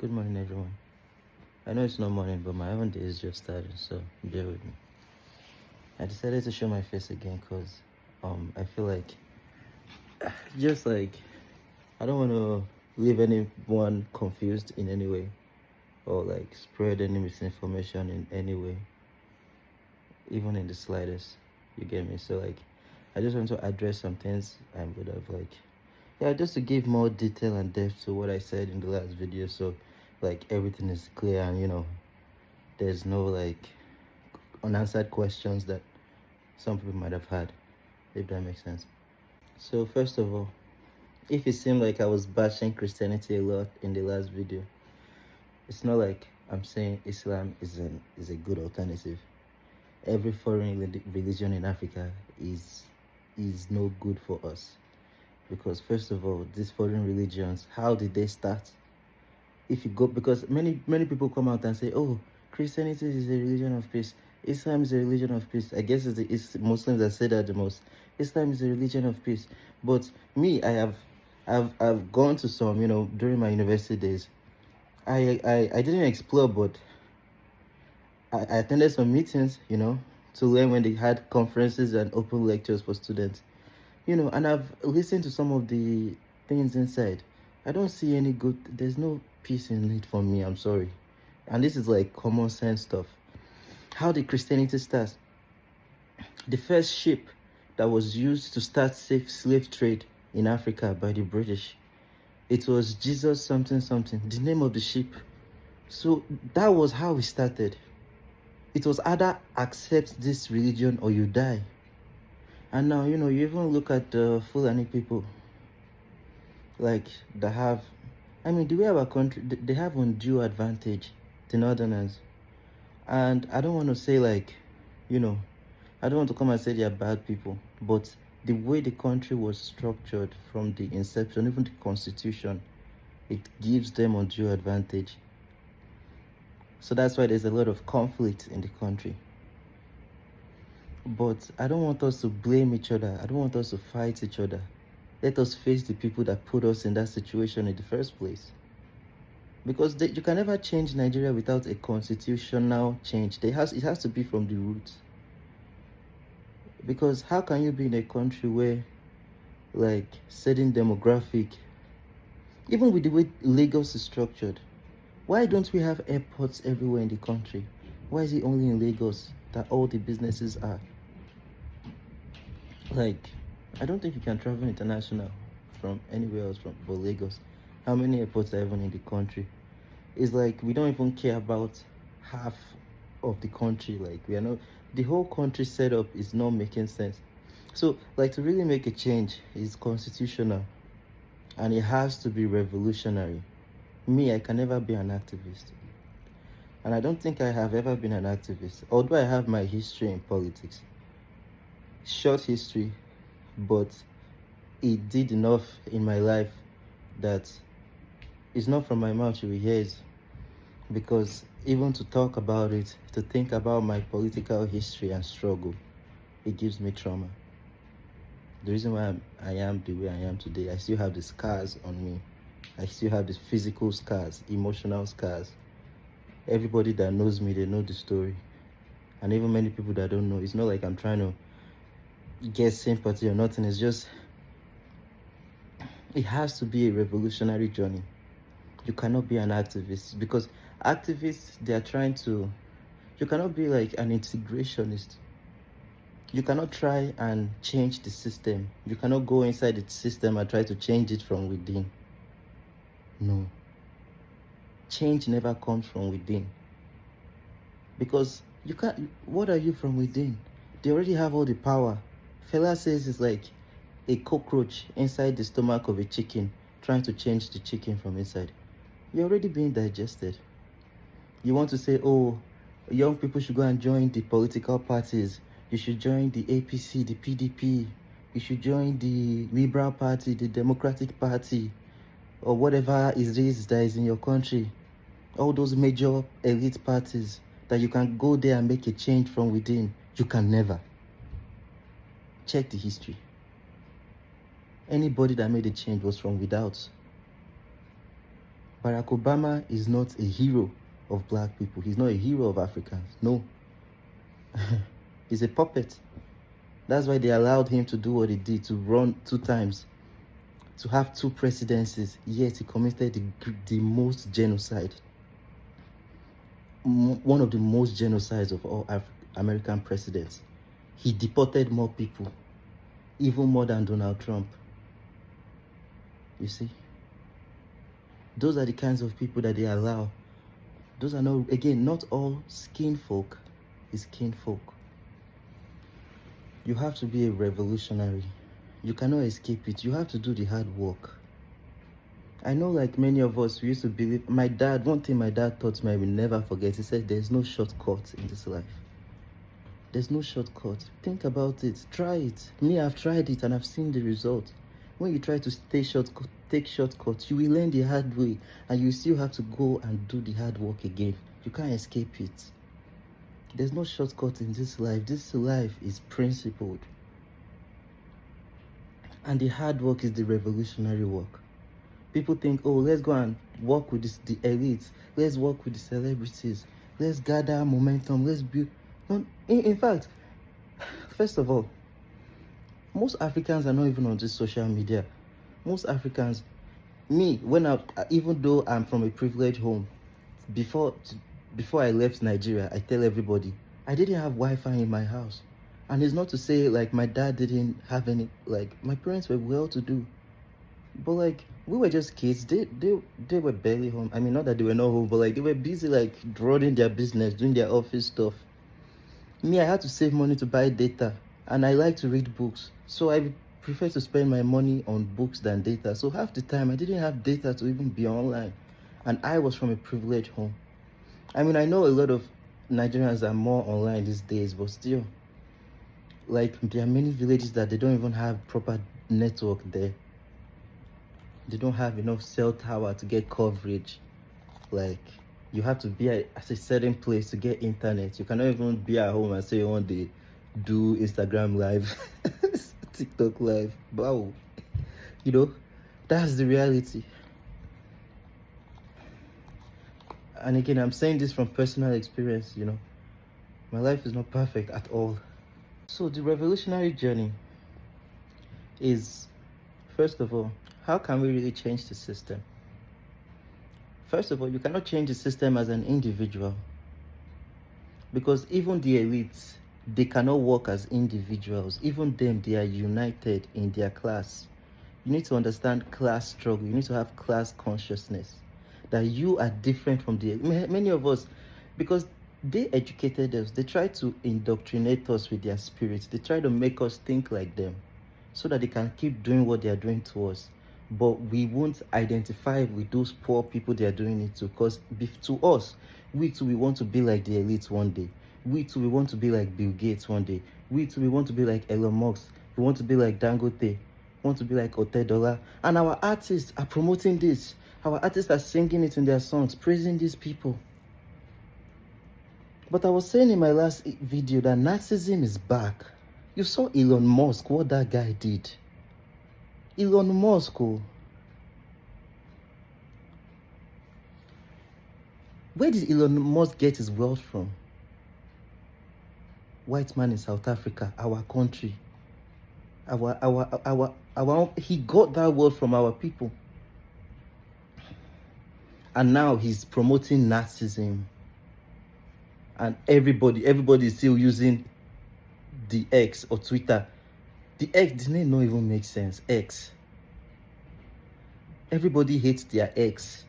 Good morning, everyone. I know it's not morning, but my own day is just starting, so bear with me. I decided to show my face again because I feel like just like I don't want to leave anyone confused in any way or like spread any misinformation in any way, even in the slightest. You get me? So like I just want to address some things I would have just to give more detail and depth to what I said in the last video, so like everything is clear and there's no like unanswered questions that some people might have had, if that makes sense. So first of all, if it seemed like I was bashing Christianity a lot in the last video, it's not like I'm saying Islam is a good alternative. Every foreign religion in Africa is no good for us, because first of all, these foreign religions, how did they start? If you go, because many people come out and say, oh, Christianity is a religion of peace, Islam is a religion of peace. I guess it's Muslims that say that the most. Islam is a religion of peace. But me, I've gone to some, during my university days. I didn't explore, but I attended some meetings, to learn when they had conferences and open lectures for students. And I've listened to some of the things inside. I don't see any good, there's no peace in it for me, I'm sorry. And this is like common sense stuff. How did Christianity start? The first ship that was used to start slave trade in Africa by the British, it was Jesus something something, the name of the ship. So that was how we started. It was either accept this religion or you die. And now, you even look at the Fulani people, like, they have, the way our country, they have undue advantage, the Northerners. And I don't want to say, like, I don't want to come and say they are bad people, but the way the country was structured from the inception, even the constitution, it gives them undue advantage. So that's why there's a lot of conflict in the country. But I don't want us to blame each other. I don't want us to fight each other. Let us face the people that put us in that situation in the first place. Because you can never change Nigeria without a constitutional change. It has to be from the roots. Because how can you be in a country where, like, certain demographic, even with the way Lagos is structured, why don't we have airports everywhere in the country? Why is it only in Lagos that all the businesses are? Like, I don't think you can travel international from anywhere else for Lagos. How many airports are even in the country? It's like we don't even care about half of the country. Like, we are not, the whole country setup is not making sense. So, like, to really make a change is constitutional and it has to be revolutionary. Me, I can never be an activist. And I don't think I have ever been an activist, although I have my history in politics. Short history, but it did enough in my life that it's not from my mouth you will hear it. Because even to talk about it, to think about my political history and struggle, it gives me trauma. The reason why I am the way I am today, I still have the scars on me. I still have the physical scars, emotional scars. Everybody that knows me, they know the story. And even many people that don't know, it's not like I'm trying to get sympathy or nothing. It's just, it has to be a revolutionary journey. You cannot be an activist, because activists, they are trying to, you cannot be like an integrationist. You cannot try and change the system. You cannot go inside the system and try to change it from within. No. Change never comes from within. Because you can't, what are you from within? They already have all the power. Fela says it's like a cockroach inside the stomach of a chicken trying to change the chicken from inside. You're already being digested. You want to say, oh, young people should go and join the political parties. You should join the APC, the PDP. You should join the Liberal Party, the Democratic Party, or whatever is this that is in your country. All those major elite parties that you can go there and make a change from within. You can never. Check the history. Anybody that made a change was from without. Barack Obama is not a hero of black people. He's not a hero of Africans. No. He's a puppet. That's why they allowed him to do what he did, to run 2 times, to have 2 presidencies, yet he committed the most genocide. One of the most genocides of all American presidents. He deported more people, even more than Donald Trump. You see? Those are the kinds of people that they allow. Those are not, again, not all skin folk is kin folk. You have to be a revolutionary. You cannot escape it. You have to do the hard work. I know, like many of us, we used to believe, one thing my dad taught me I will never forget, he said, there's no shortcut in this life. There's no shortcut. Think about it. Try it. Me, I've tried it and I've seen the result. When you try to take shortcuts, you will learn the hard way and you still have to go and do the hard work again. You can't escape it. There's no shortcut in this life. This life is principled. And the hard work is the revolutionary work. People think, oh, let's go and work with the elites. Let's work with the celebrities. Let's gather momentum. Let's build. No, in fact, first of all, most Africans are not even on this social media. Most Africans, even though I'm from a privileged home, before I left Nigeria, I tell everybody, I didn't have Wi-Fi in my house. And it's not to say, like, my dad didn't have any, like, my parents were well-to-do. But, like, we were just kids. They were barely home. I mean, not that they were not home, but, like, they were busy, like, running their business, doing their office stuff. Me, I had to save money to buy data. And I like to read books. So I prefer to spend my money on books than data. So half the time, I didn't have data to even be online. And I was from a privileged home. I mean, I know a lot of Nigerians are more online these days, but still, like, there are many villages that they don't even have proper network there. They don't have enough cell tower to get coverage. Like, you have to be at a certain place to get internet. You cannot even be at home and say you want to do Instagram live, TikTok live. Wow. You know, that's the reality. And again, I'm saying this from personal experience, you know. My life is not perfect at all. So the revolutionary journey is, first of all, how can we really change the system? First of all, you cannot change the system as an individual. Because even the elites, they cannot work as individuals. Even them, they are united in their class. You need to understand class struggle. You need to have class consciousness. That you are different from many of us, because they educated us. They try to indoctrinate us with their spirits. They try to make us think like them so that they can keep doing what they are doing to us. But we won't identify with those poor people they are doing it to, because to us, we too, we want to be like the elites one day. We too, we want to be like Bill Gates one day. We too, we want to be like Elon Musk. We want to be like Dangote. We want to be like Otedola. And our artists are promoting this. Our artists are singing it in their songs, praising these people. But I was saying in my last video that Nazism is back. You saw Elon Musk, what that guy did. Elon Musk, oh. Where did Elon Musk get his wealth from? White man in South Africa, our country. He got that wealth from our people. And now he's promoting Nazism. And everybody is still using the X or Twitter. The X didn't not even make sense. X. Everybody hates their X.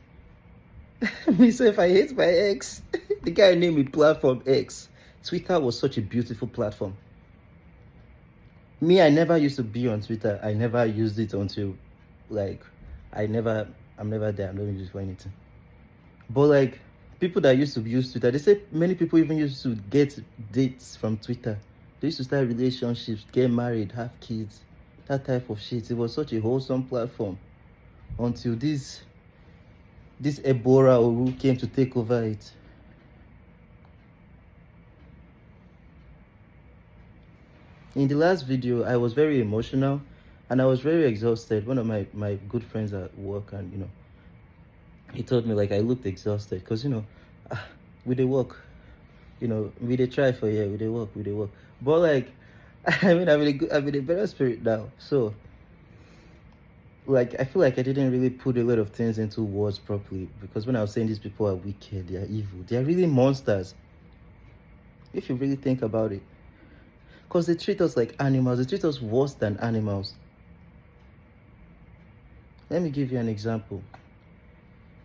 Me, so if I hate my X, the guy named me platform X. Twitter was such a beautiful platform. Me, I never used to be on Twitter. I never used it until, like, I'm never there. I'm not using it for anything. But, like, people that used to use Twitter, they say many people even used to get dates from Twitter. They used to start relationships, get married, have kids, that type of shit. It was such a wholesome platform until this Ebola Oru came to take over it. In the last video, I was very emotional and I was very exhausted. One of my good friends at work, and he told me like I looked exhausted because ah, we dey work, we dey try for here, we dey work. But like, I mean, I'm in a better spirit now. So like, I feel like I didn't really put a lot of things into words properly, because when I was saying these people are wicked, they are evil, they are really monsters. If you really think about it, because they treat us like animals, they treat us worse than animals. Let me give you an example.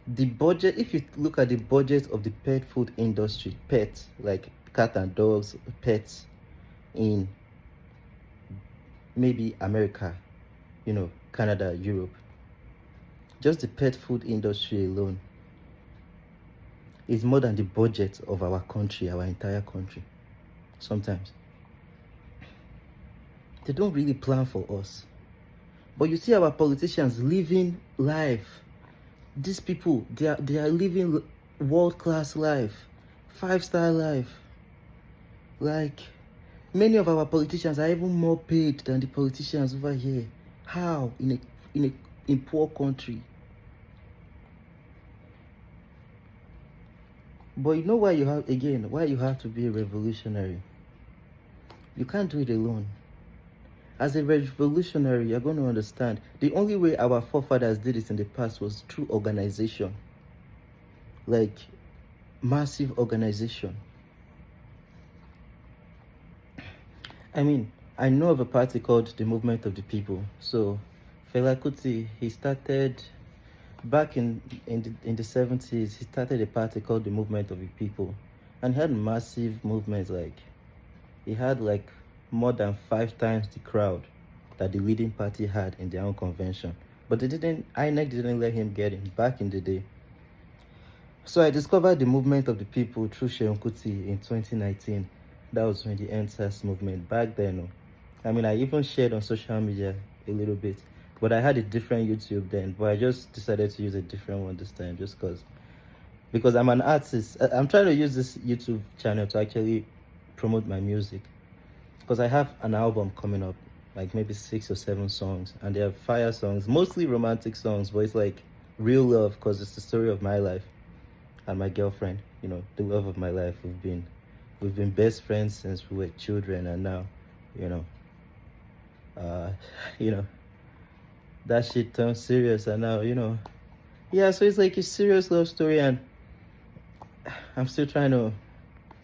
The budget, if you look at the budget of the pet food industry, pets like cat and dogs, pets in maybe America, Canada, Europe, just the pet food industry alone is more than the budget of our country, our entire country. Sometimes they don't really plan for us. But you see our politicians living life. These people, they are living world-class life, 5-star life. Like, many of our politicians are even more paid than the politicians over here. How? In poor country. But you know why you have to be a revolutionary? You can't do it alone. As a revolutionary, you're going to understand the only way our forefathers did it in the past was through organization. Like, massive organization. I mean, I know of a party called the Movement of the People. So Fela Kuti, he started back in the 70s. He started a party called the Movement of the People, and he had massive movements. Like, he had like more than 5 times the crowd that the leading party had in their own convention. But INEC didn't let him get in back in the day. So I discovered the Movement of the People through Seun Kuti in 2019. That was when the NSAS movement back then. I mean, I even shared on social media a little bit, but I had a different YouTube then, but I just decided to use a different one this time just because I'm an artist. I'm trying to use this YouTube channel to actually promote my music, because I have an album coming up, like maybe 6 or 7 songs, and they are fire songs, mostly romantic songs, but it's like real love, because it's the story of my life and my girlfriend, the love of my life. We've been best friends since we were children, and now, uh, you know, that shit turned serious, and now, yeah, so it's like a serious love story, and I'm still trying to,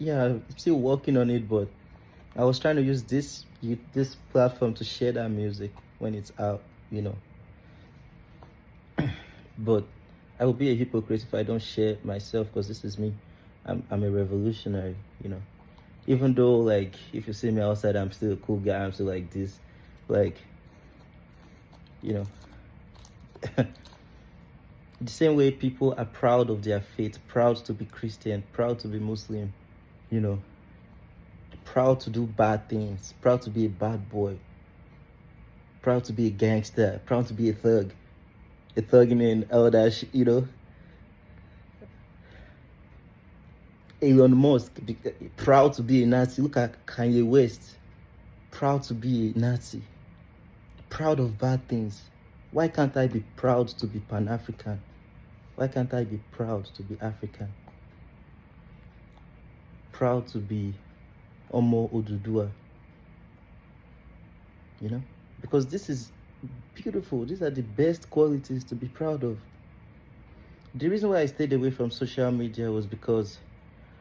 I'm still working on it, but I was trying to use this platform to share that music when it's out, But I will be a hypocrite if I don't share myself, because this is me. I'm a revolutionary, Even though, like, if you see me outside, I'm still a cool guy. I'm still like this, like, the same way people are proud of their faith, proud to be Christian, proud to be Muslim, proud to do bad things, proud to be a bad boy, proud to be a gangster, proud to be a thug and all that shit, Elon Musk, proud to be a Nazi. Look at Kanye West, proud to be a Nazi, proud of bad things. Why can't I be proud to be Pan-African? Why can't I be proud to be African? Proud to be Omo Odudua, Because this is beautiful. These are the best qualities to be proud of. The reason why I stayed away from social media was because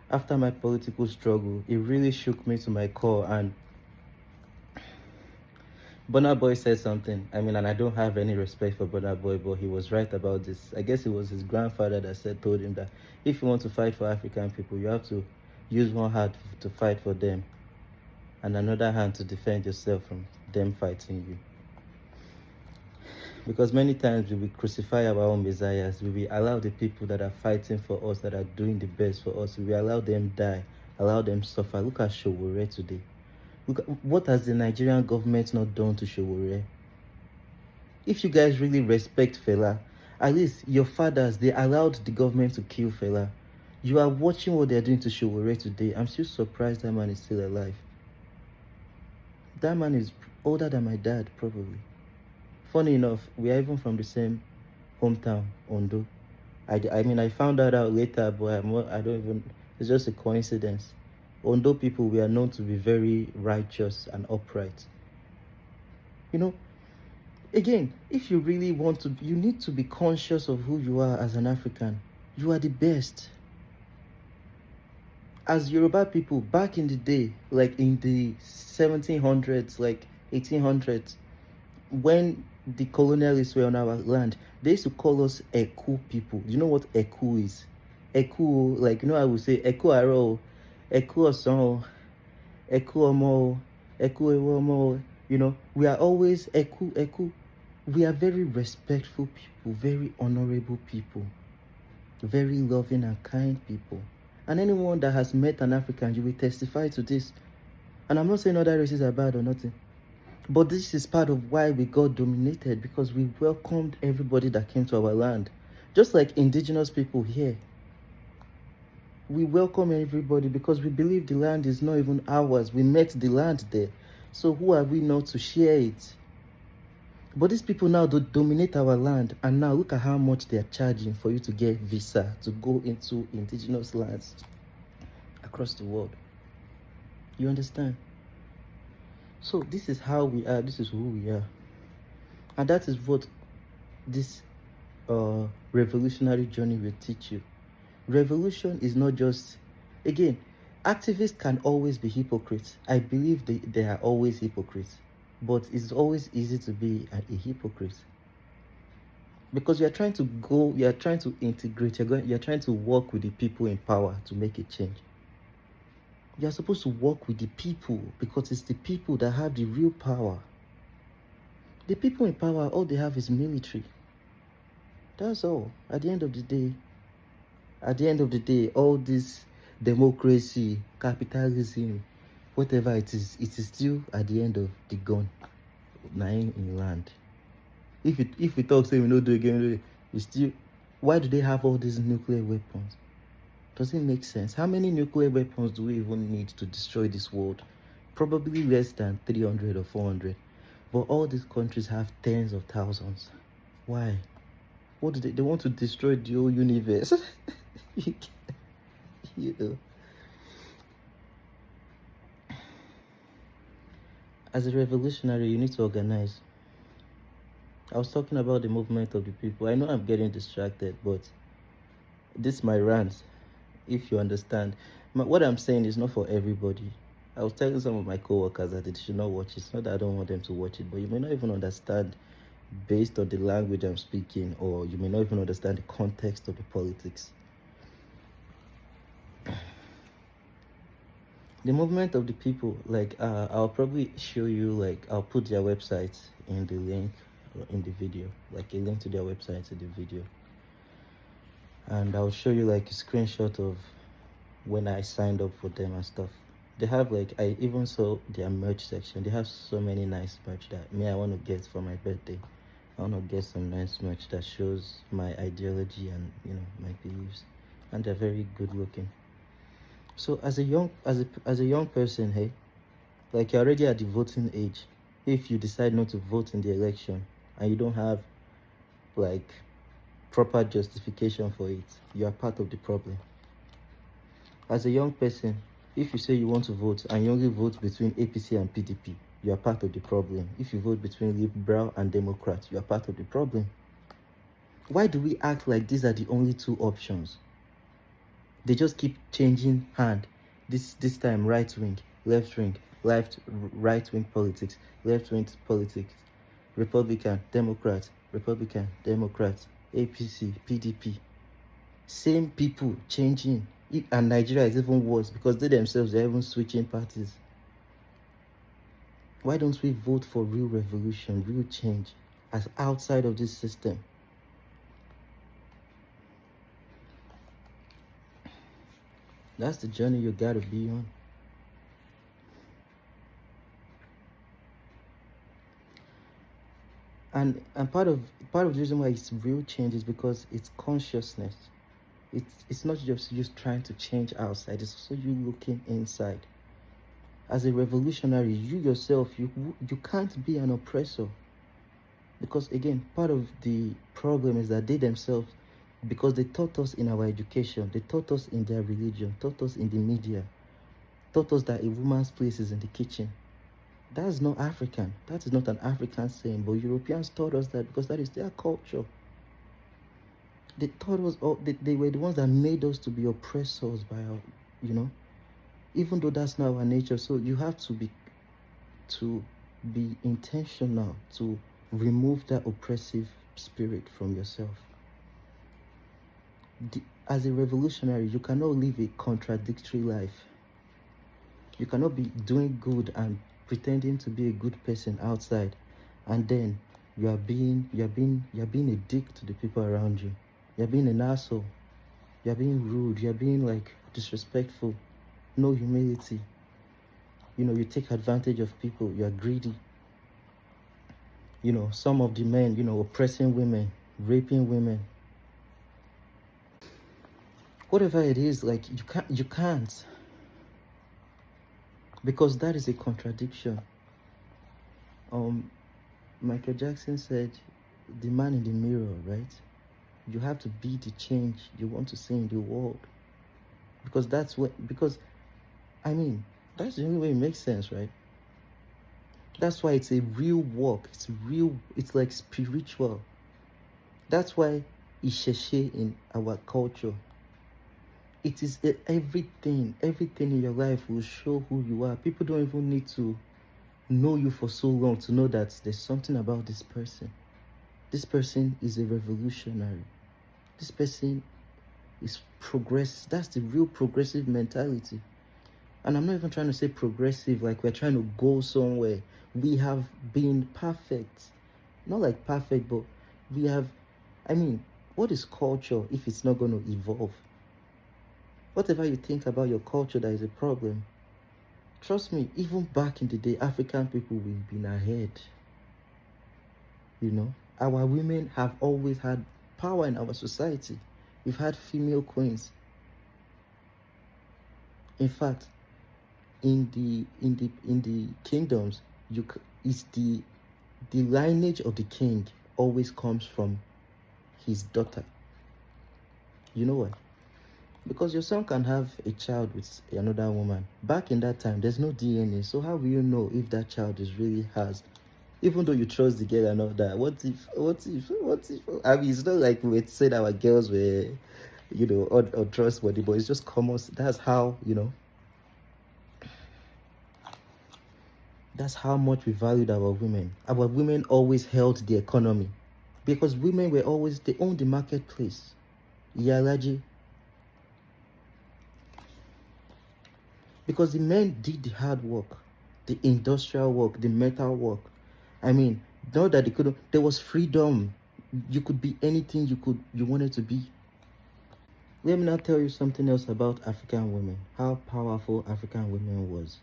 after my political struggle, it really shook me to my core. And Burna Boy said something. I mean, and I don't have any respect for Burna Boy, but he was right about this. I guess it was his grandfather that told him that if you want to fight for African people, you have to use one hand to fight for them, and another hand to defend yourself from them fighting you. Because many times we will crucify our own messiahs. We will allow the people that are fighting for us, that are doing the best for us, we will allow them die, allow them suffer. Look at Showore today. Look at, what has the Nigerian government not done to Showore? If you guys really respect Fela, at least your fathers, they allowed the government to kill Fela. You are watching what they're doing to Showore today. I'm still surprised that man is still alive. That man is older than my dad, probably. Funny enough, we are even from the same hometown, Ondo. I mean, I found that out later, but I don't even, it's just a coincidence. Although people, we are known to be very righteous and upright. You know, again, if you really want to, you need to be conscious of who you are as an African. You are the best. As Yoruba people, back in the day, like in the 1700s, like 1800s, when the colonialists were on our land, they used to call us Eku people. Do you know what Eku is? Eku, like, I would say Eku Aro, Eku Oson, Eku Omo, Eku Ewomo. We are always Eku, Eku. We are very respectful people, very honorable people, very loving and kind people. And anyone that has met an African, you will testify to this. And I'm not saying other races are bad or nothing. But this is part of why we got dominated, because we welcomed everybody that came to our land. Just like indigenous people here. We welcome everybody because we believe the land is not even ours. We met the land there. So who are we not to share it? But these people now do dominate our land, and now look at how much they are charging for you to get visa to go into indigenous lands across the world. You understand? So this is how we are, this is who we are. And that is what this revolutionary journey will teach you. Revolution is not just, again, activists can always be hypocrites. I believe they are always hypocrites. But it's always easy to be a hypocrite. Because you are trying to integrate, you're trying to work with the people in power to make a change. You're supposed to work with the people because it's the people that have the real power. The people in power, all they have is military. That's all. At the end of the day, all this democracy, capitalism, whatever it is still at the end of the gun, lying in land. If we talk, say we don't do again, it's still. Why do they have all these nuclear weapons? Does it make sense? How many nuclear weapons do we even need to destroy this world? Probably less than 300 or 400. But all these countries have tens of thousands. Why? What do they want to destroy the whole universe? You know. As a revolutionary, you need to organize. I was talking about the movement of the people. I know I'm getting distracted, but this is my rant. If you understand, what I'm saying is not for everybody. I was telling some of my co-workers that they should not watch it. It's not that I don't want them to watch it, but you may not even understand based on the language I'm speaking, or you may not even understand the context of the politics. The movement of the people, like, I'll probably show you, like, I'll put their website in the link in the video, like a link to their website in the video. And I'll show you like a screenshot of when I signed up for them and stuff. They have, like, I even saw their merch section. They have so many nice merch that I want to get for my birthday. I want to get some nice merch that shows my ideology and my beliefs, and they're very good looking. So as a young person, hey, like, you're already at the voting age. If you decide not to vote in the election and you don't have like proper justification for it, you are part of the problem. As a young person, if you say you want to vote and you only vote between APC and PDP, you are part of the problem. If you vote between Liberal and Democrat, you are part of the problem. Why do we act like these are the only two options? They just keep changing hand. This time right wing, left wing, right wing politics, left wing politics, Republican, Democrat, APC, PDP. Same people changing. And Nigeria is even worse because they themselves are even switching parties. Why don't we vote for real revolution, real change, as outside of this system? That's the journey you gotta be on. And part of the reason why it's real change is because it's consciousness. It's not just you trying to change outside, it's also you looking inside. As a revolutionary, you yourself, you can't be an oppressor. Because again, part of the problem is that they themselves, because they taught us in our education, they taught us in their religion, taught us in the media, taught us that a woman's place is in the kitchen. That's not African. That is not an African saying, but Europeans taught us that because that is their culture. They taught us, they were the ones that made us to be oppressors by our, even though that's not our nature. So you have to be intentional to remove that oppressive spirit from yourself. As a revolutionary, you cannot live a contradictory life. You cannot be doing good and pretending to be a good person outside, and then you're being a dick to the people around you. You're being an asshole. You're being rude. You're being like disrespectful. No humility. You take advantage of people. You're greedy. Some of the men, oppressing women, raping women. Whatever it is, like you can't. Because that is a contradiction. Michael Jackson said, the man in the mirror, right? You have to be the change you want to see in the world. Because that's the only way it makes sense, right? That's why it's a real work. It's real. It's like spiritual. That's why Isheshe in our culture. It is everything. Everything in your life will show who you are. People don't even need to know you for so long to know that there's something about this person. This person is a revolutionary. This person is progress. That's the real progressive mentality. And I'm not even trying to say progressive like we're trying to go somewhere. We have been perfect. Not like perfect, but we have... what is culture if it's not going to evolve? Whatever you think about your culture that is a problem, trust me, even back in the day, African people, we've been ahead. Our women have always had power in our society. We've had female queens. In fact, in the kingdoms, it's the lineage of the king always comes from his daughter. You know why? Because your son can have a child with another woman. Back in that time, there's no DNA. So how will you know if that child is really has? Even though you trust the girl and all that, what if? It's not like we said our girls were, untrustworthy, but it's just common. That's how, that's how much we valued our women. Our women always held the economy. Because women were always, they owned the marketplace. Yalaji. Because the men did the hard work, the industrial work, the metal work. Not that they couldn't. There was freedom. You could be anything you wanted to be. Let me now tell you something else about African women. How powerful African women was.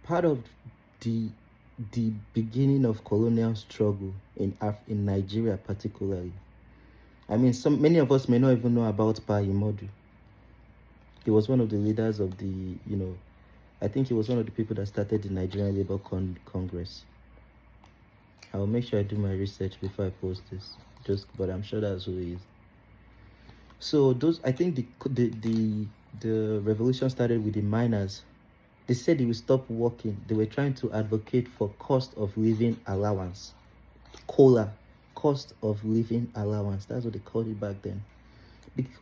Part of the beginning of colonial struggle in Nigeria, particularly. Many of us may not even know about Pa Imodu. He was one of the leaders of the, I think he was one of the people that started the Nigerian Labour Congress. I'll make sure I do my research before I post this. But I'm sure that's who he is. So I think the revolution started with the miners. They said they will stop working. They were trying to advocate for cost of living allowance. COLA, cost of living allowance. That's what they called it back then.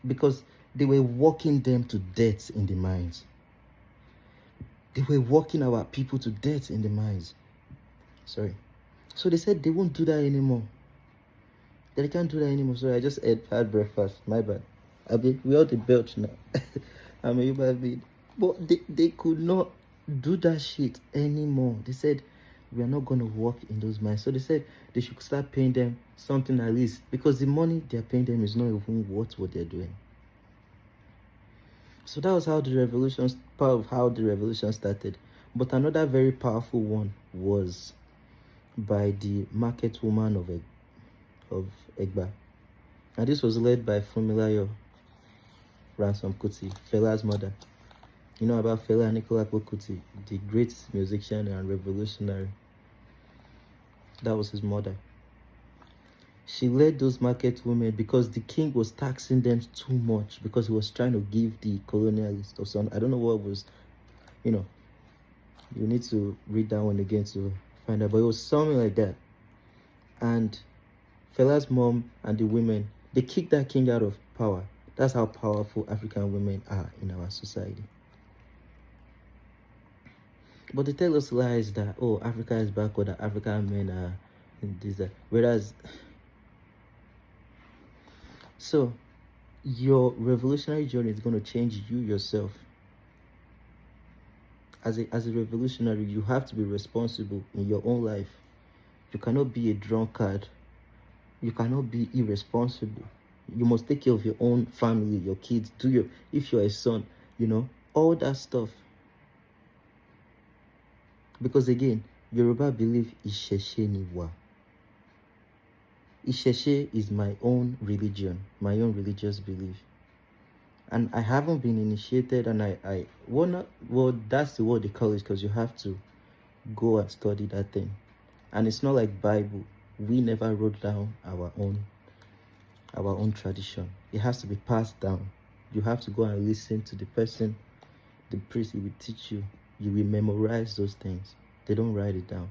Because they were working them to death in the mines. They were working our people to death in the mines. Sorry. So they said they won't do that anymore. They can't do that anymore. Sorry, I just had breakfast. My bad. We all the belch now. I'm a human being. But they could not do that shit anymore. They said, we are not going to work in those mines. So they said they should start paying them something at least. Because the money they're paying them is not even worth what they're doing. So that was part of how the revolution started. But another very powerful one was by the market woman of Egba. And this was led by Funmilayo Ransom Kuti, Fela's mother. You know about Fela Anikulapo Kuti, the great musician and revolutionary. That was his mother. She led those market women because the king was taxing them too much, because he was trying to give the colonialists or something. I don't know what was, you know, you need to read that one again to find out, but it was something like that. And Fela's mom and the women, they kicked that king out of power. That's how powerful African women are in our society. But they tell us lies that, oh, Africa is backward, that African men are in this, that. Whereas, so your revolutionary journey is going to change you yourself. As a revolutionary, you have to be responsible in your own life. You cannot be a drunkard. You cannot be irresponsible. You must take care of your own family, your kids, if you're a son, all that stuff. Because again, Yoruba believe Isheshe Niwa. Isheshe is my own religion, my own religious belief. And I haven't been initiated, and that's the word they call it, because you have to go and study that thing. And it's not like Bible. We never wrote down our own tradition. It has to be passed down. You have to go and listen to the person, the priest. He will teach you. You will memorize those things. They don't write it down.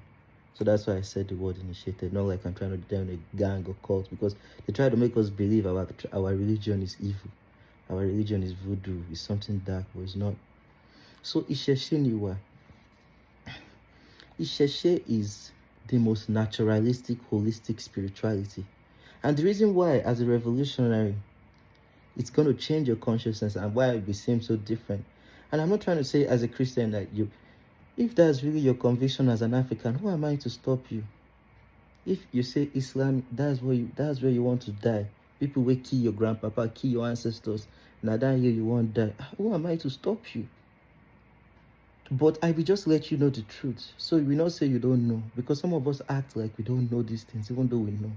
So that's why I said the word initiated. Not like I'm trying to down a gang or cult, because they try to make us believe our religion is evil. Our religion is voodoo. It's something dark, but it's not. So Isheshe Niwa. Isheshe is the most naturalistic, holistic spirituality. And the reason why, as a revolutionary, it's going to change your consciousness and why we seem so different. And I'm not trying to say as a Christian that if that's really your conviction as an African, who am I to stop you? If you say Islam, that's where you want to die. People will kill your grandpapa, kill your ancestors. Now that year you won't die. Who am I to stop you? But I will just let you know the truth. So we not say you don't know. Because some of us act like we don't know these things, even though we know.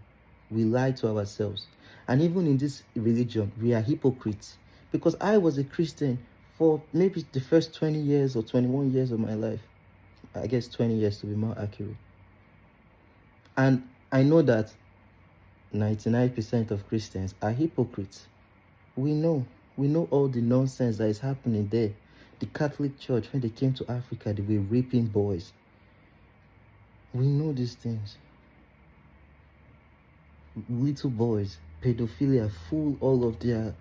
We lie to ourselves. And even in this religion, we are hypocrites. Because I was a Christian for maybe the first 20 years or 21 years of my life. I guess 20 years to be more accurate. And I know that 99% of Christians are hypocrites. We know all the nonsense that is happening there. The Catholic Church, when they came to Africa, they were raping boys. We know these things. Little boys, pedophilia, full all of their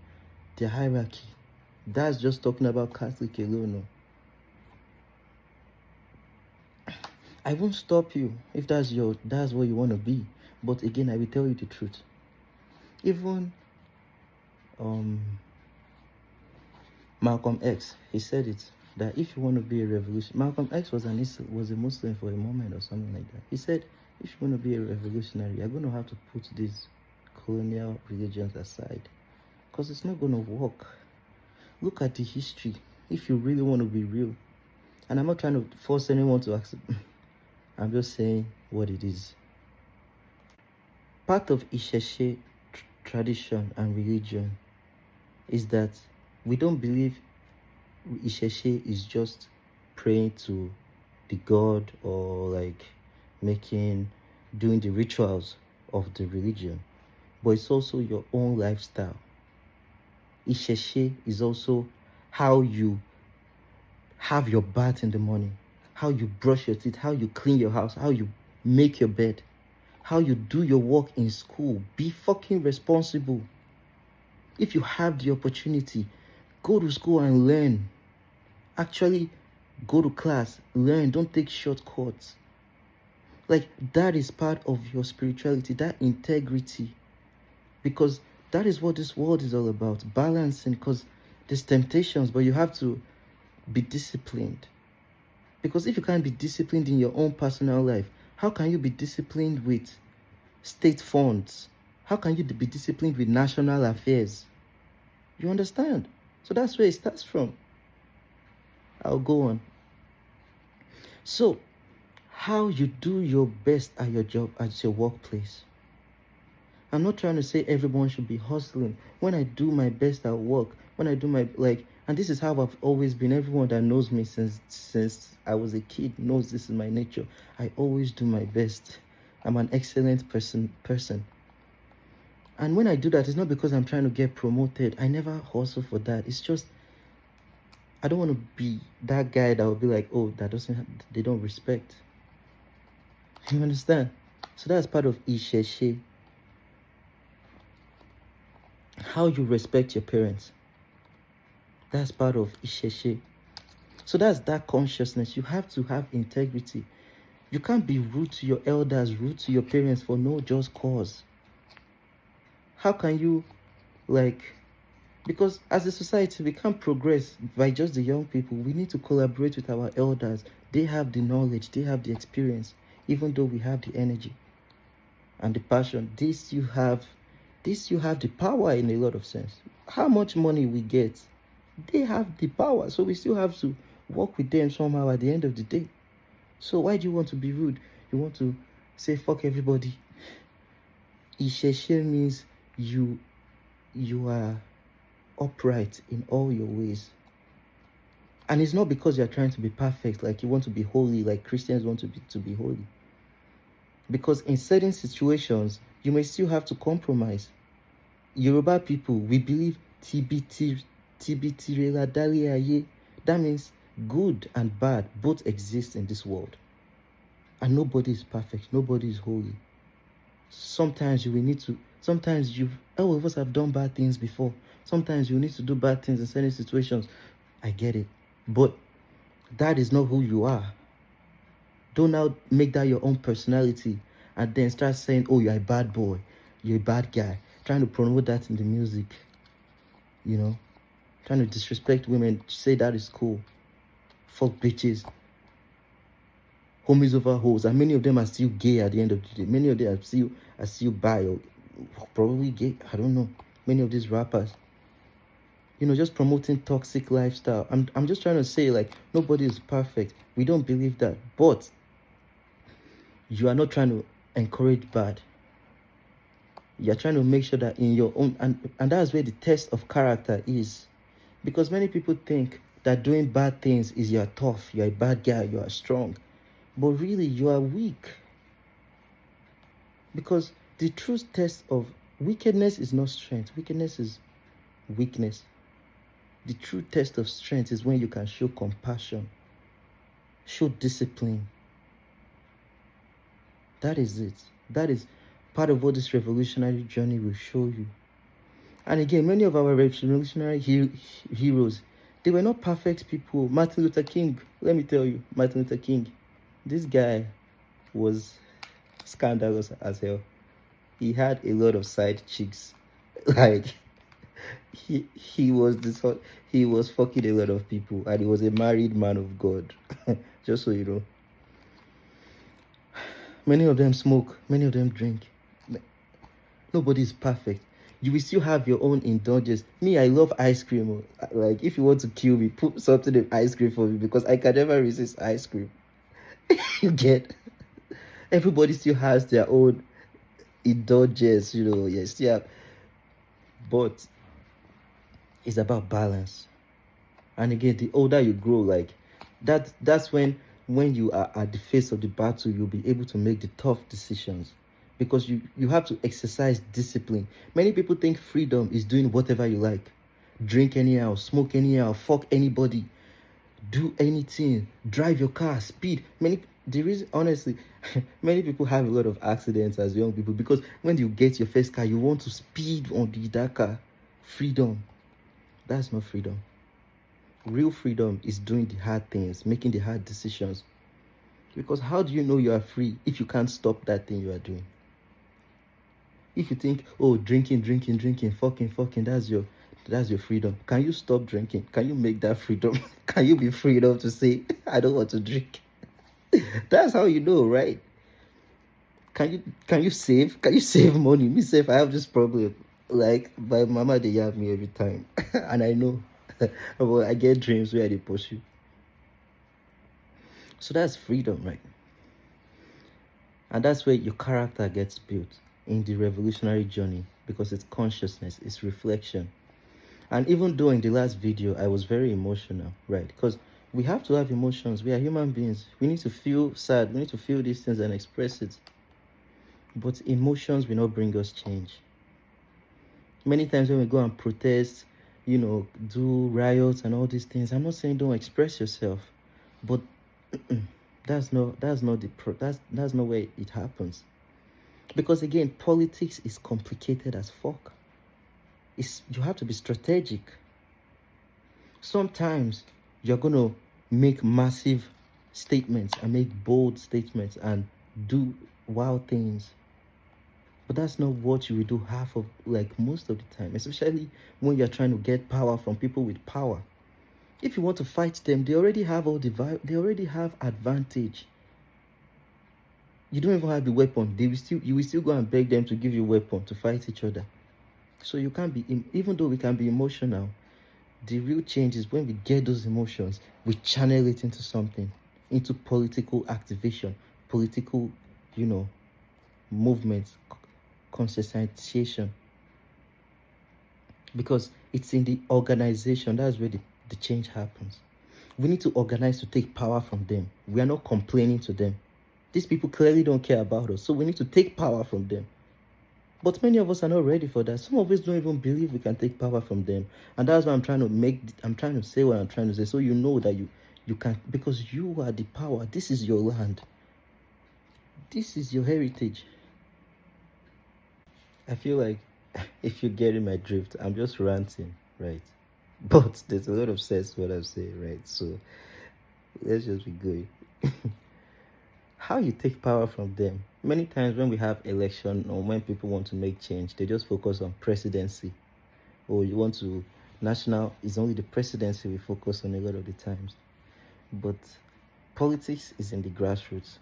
hierarchy. That's just talking about Catholic alone. I won't stop you if that's what you want to be. But again, I will tell you the truth. Even Malcolm X, he said it, that if you want to be a revolution, Malcolm X was a Muslim for a moment or something like that. He said, if you want to be a revolutionary, you're going to have to put these colonial religions aside, because it's not going to work. Look at the history if you really want to be real. And I'm not trying to force anyone to accept. I'm just saying what it is. Part of Isheshe tradition and religion is that we don't believe Isheshe is just praying to the god or like doing the rituals of the religion, but it's also your own lifestyle. Isheshe is also how you have your bath in the morning, how you brush your teeth, how you clean your house, how you make your bed, how you do your work in school. Be fucking responsible. If you have the opportunity, go to school and learn. Actually, go to class, learn. Don't take shortcuts. Like, that is part of your spirituality, that integrity. Because that is what this world is all about, balancing. Because there's temptations, but you have to be disciplined. Because if you can't be disciplined in your own personal life, how can you be disciplined with state funds? How can you be disciplined with national affairs? You understand? So that's where it starts from. I'll go on. So, how you do your best at your job, at your workplace. I'm not trying to say everyone should be hustling. When I do my best at work, when I do my, and this is how I've always been. Everyone that knows me since I was a kid knows this is my nature. I always do my best. I'm an excellent person. And when I do that, it's not because I'm trying to get promoted. I never hustle for that. It's just, I don't want to be that guy that will be like, oh, they don't respect. You understand? So that's part of Isheshe. How you respect your parents. That's part of Isheshe. So that's that consciousness. You have to have integrity. You can't be rude to your elders, rude to your parents for no just cause. How can you, because as a society, we can't progress by just the young people. We need to collaborate with our elders. They have the knowledge, they have the experience, even though we have the energy and the passion. This you have the power in a lot of sense. How much money we get, they have the power. So we still have to work with them somehow at the end of the day. So why do you want to be rude? You want to say fuck everybody. Isheshe means you are upright in all your ways. And it's not because you're trying to be perfect, like you want to be holy, like Christians want to be holy. Because in certain situations, you may still have to compromise. Yoruba people, we believe TBT that means good and bad both exist in this world. And nobody is perfect. Nobody is holy. Sometimes all of us have done bad things before. Sometimes you need to do bad things in certain situations. I get it. But that is not who you are. Don't now make that your own personality and then start saying, oh, you're a bad boy. You're a bad guy. Trying to promote that in the music. You know? Trying to disrespect women. Say that is cool. Fuck bitches. Homies over hoes. And many of them are still gay at the end of the day. Many of them are still bi or probably gay. I don't know. Many of these rappers. You know, just promoting toxic lifestyle. I'm just trying to say, like, nobody is perfect. We don't believe that. But you are not trying to encourage bad. You're trying to make sure that in your own, and that's where the test of character is. Because many people think that doing bad things is you're tough, you're a bad guy, you are strong. But really, you are weak. Because the true test of wickedness is not strength. Wickedness is weakness. The true test of strength is when you can show compassion, show discipline. That is it. That is part of what this revolutionary journey will show you. And again, many of our revolutionary heroes, they were not perfect people. Martin Luther King, let me tell you, Martin Luther King, this guy was scandalous as hell. He had a lot of side chicks. Like, he was fucking a lot of people, and he was a married man of God. Just so you know. Many of them smoke, many of them drink. Nobody is perfect. You will still have your own indulgence. Me, I love ice cream. Like, if you want to kill me, put something in ice cream for me, because I can never resist ice cream. You get? Everybody still has their own indulgence, you know. Yes, yeah. But it's about balance. And again, the older you grow, like, that's when you are at the face of the battle, you'll be able to make the tough decisions. Because you have to exercise discipline. Many people think freedom is doing whatever you like. Drink anyhow, smoke anyhow, fuck anybody, do anything, drive your car, speed. Honestly, many people have a lot of accidents as young people, because when you get your first car, you want to speed on that car. Freedom. That's not freedom. Real freedom is doing the hard things, making the hard decisions. Because how do you know you are free if you can't stop that thing you are doing? If you think, oh, drinking, fucking, that's your freedom. Can you stop drinking? Can you make that freedom? Can you be free enough to say, I don't want to drink? That's how you know, right? Can you save? Can you save money? Me save, I have this problem. Like, my mama, they yab me every time. And I know. But I get dreams where they pursue. So that's freedom, right? And that's where your character gets built in the revolutionary journey, because it's consciousness, it's reflection. And even though in the last video I was very emotional, right? Because we have to have emotions. We are human beings. We need to feel sad. We need to feel these things and express it. But emotions will not bring us change. Many times when we go and protest, do riots and all these things, I'm not saying don't express yourself, but that's not where it happens. Because again, politics is complicated as fuck. You have to be strategic. Sometimes you're gonna make massive statements and make bold statements and do wild things, but that's not what you will do most of the time, especially when you're trying to get power from people with power. If you want to fight them, they already have they already have advantage. You don't even have the weapon. You will still go and beg them to give you a weapon to fight each other. So you can't be, even though we can be emotional, the real change is when we get those emotions, we channel it into something, into political activation, political, movements, conscientization. Because it's in the organization, that's where the change happens. We need to organize to take power from them. We are not complaining to them. These people clearly don't care about us, so we need to take power from them. But many of us are not ready for that. Some of us don't even believe we can take power from them. And that's why I'm trying to say what I'm trying to say. So you know that you can, because you are the power. This is your land. This is your heritage. I feel like if you're getting my drift, I'm just ranting, right? But there's a lot of sense what I'm saying, right? So let's just be good. How you take power from them? Many times when we have election or when people want to make change, they just focus on presidency. Or you want to national, it's only the presidency we focus on a lot of the times. But politics is in the grassroots.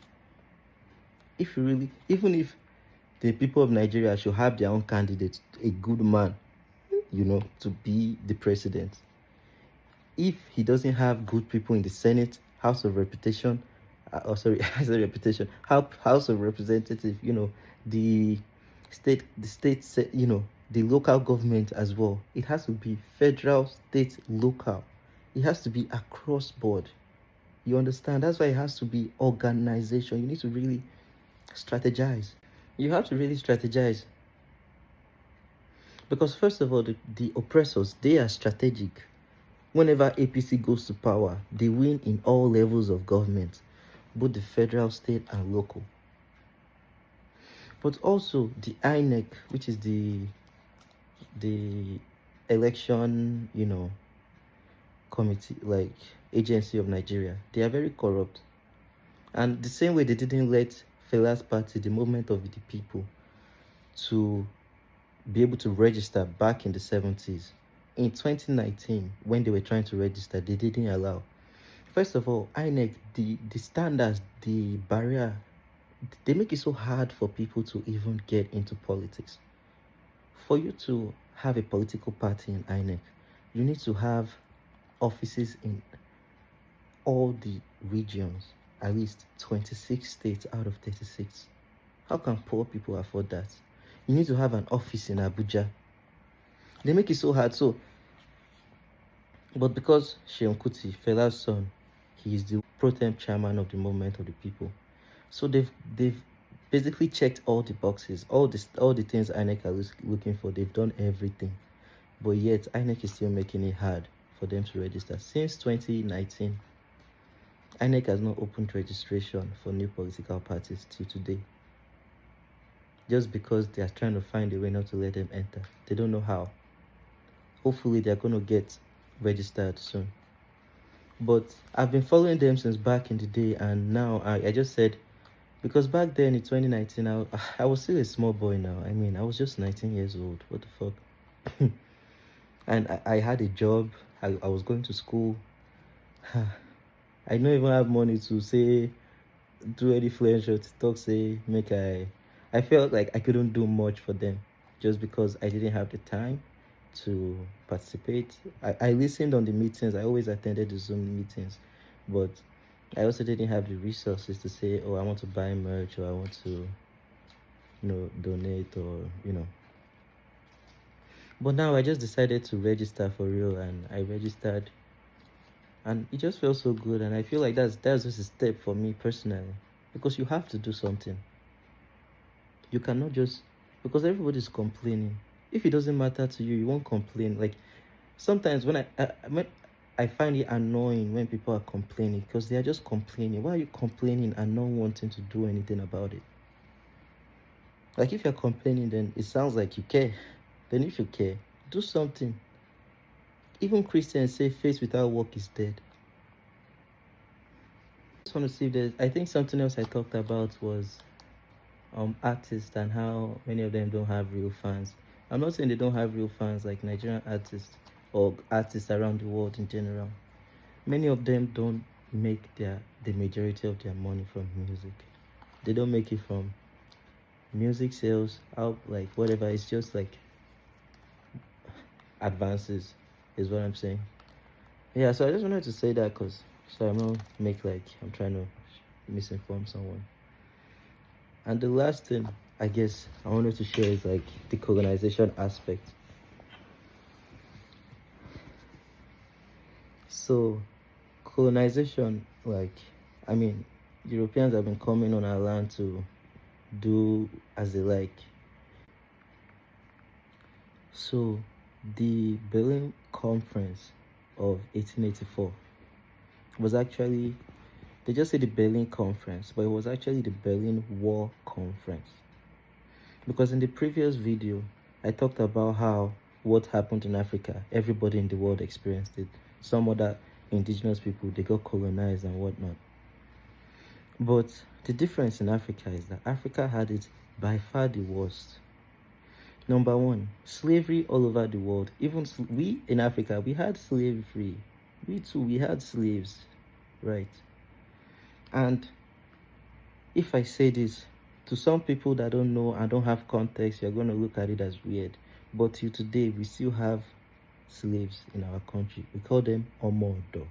Even if the people of Nigeria should have their own candidate, a good man, to be the president. If he doesn't have good people in the Senate, House of Reputation, House of Representative, the state, the local government as well. It has to be federal, state, local. It has to be across board. You understand? That's why it has to be organization. You need to really strategize. You have to really strategize. Because first of all, the oppressors, they are strategic. Whenever APC goes to power, they win in all levels of government, both the federal, state, and local. But also the INEC, which is the election, committee, like agency of Nigeria, they are very corrupt. And the same way they didn't let Fela's party, the movement of the people, to be able to register back in the 70s. In 2019, when they were trying to register, they didn't allow. First of all, INEC, the standards, the barrier, they make it so hard for people to even get into politics. For you to have a political party in INEC, you need to have offices in all the regions, at least 26 states out of 36. How can poor people afford that? You need to have an office in Abuja. They make it so hard. But because Seun Kuti, Fela's son, he is the pro-tem chairman of the movement of the people. So they've basically checked all the boxes, all the things INEC are looking for. They've done everything. But yet INEC is still making it hard for them to register. Since 2019, INEC has not opened registration for new political parties till today. Just because they are trying to find a way not to let them enter. They don't know how. Hopefully they're going to get registered soon. But I've been following them since back in the day, and now I just said, because back then in 2019, I was still a small boy now. I mean, I was just 19 years old. What the fuck? And I had a job. I was going to school. I don't even have money to say, do any flash or TikTok, say, I felt like I couldn't do much for them just because I didn't have the time to participate. I listened on the meetings. I always attended the Zoom meetings, but I also didn't have the resources to say, oh, I want to buy merch, or I want to, donate, or, But now I just decided to register for real, and I registered, and it just feels so good. And I feel like that's just a step for me personally, because you have to do something. You cannot just, because everybody's complaining. If it doesn't matter to you, you won't complain. Like sometimes when I find it annoying when people are complaining, because they are just complaining. Why are you complaining and not wanting to do anything about it? Like if you're complaining, then it sounds like you care. Then if you care, do something. Even Christians say faith without work is dead. I just want to see if there's, I think something else I talked about was artists and how many of them don't have real fans. I'm not saying they don't have real fans, like Nigerian artists or artists around the world in general. Many of them don't make the majority of their money from music. They don't make it from music sales, out like whatever. It's just like advances, is what I'm saying. Yeah, so I just wanted to say that because so I'm not make like I'm trying to misinform someone. And the last thing I guess I wanted to share is like the colonization aspect. So colonization, like I mean, Europeans have been coming on our land to do as they like. So the Berlin Conference of 1884 was actually, they just say the Berlin Conference, but it was actually the Berlin War Conference. Because in the previous video, I talked about how what happened in Africa, everybody in the world experienced it. Some other indigenous people, they got colonized and whatnot. But the difference in Africa is that Africa had it by far the worst. Number one, slavery all over the world. Even we in Africa, we had slavery. We too, we had slaves, right? And if I say this to some people that don't know and don't have context, you're going to look at it as weird. But till today, we still have slaves in our country. We call them omodo.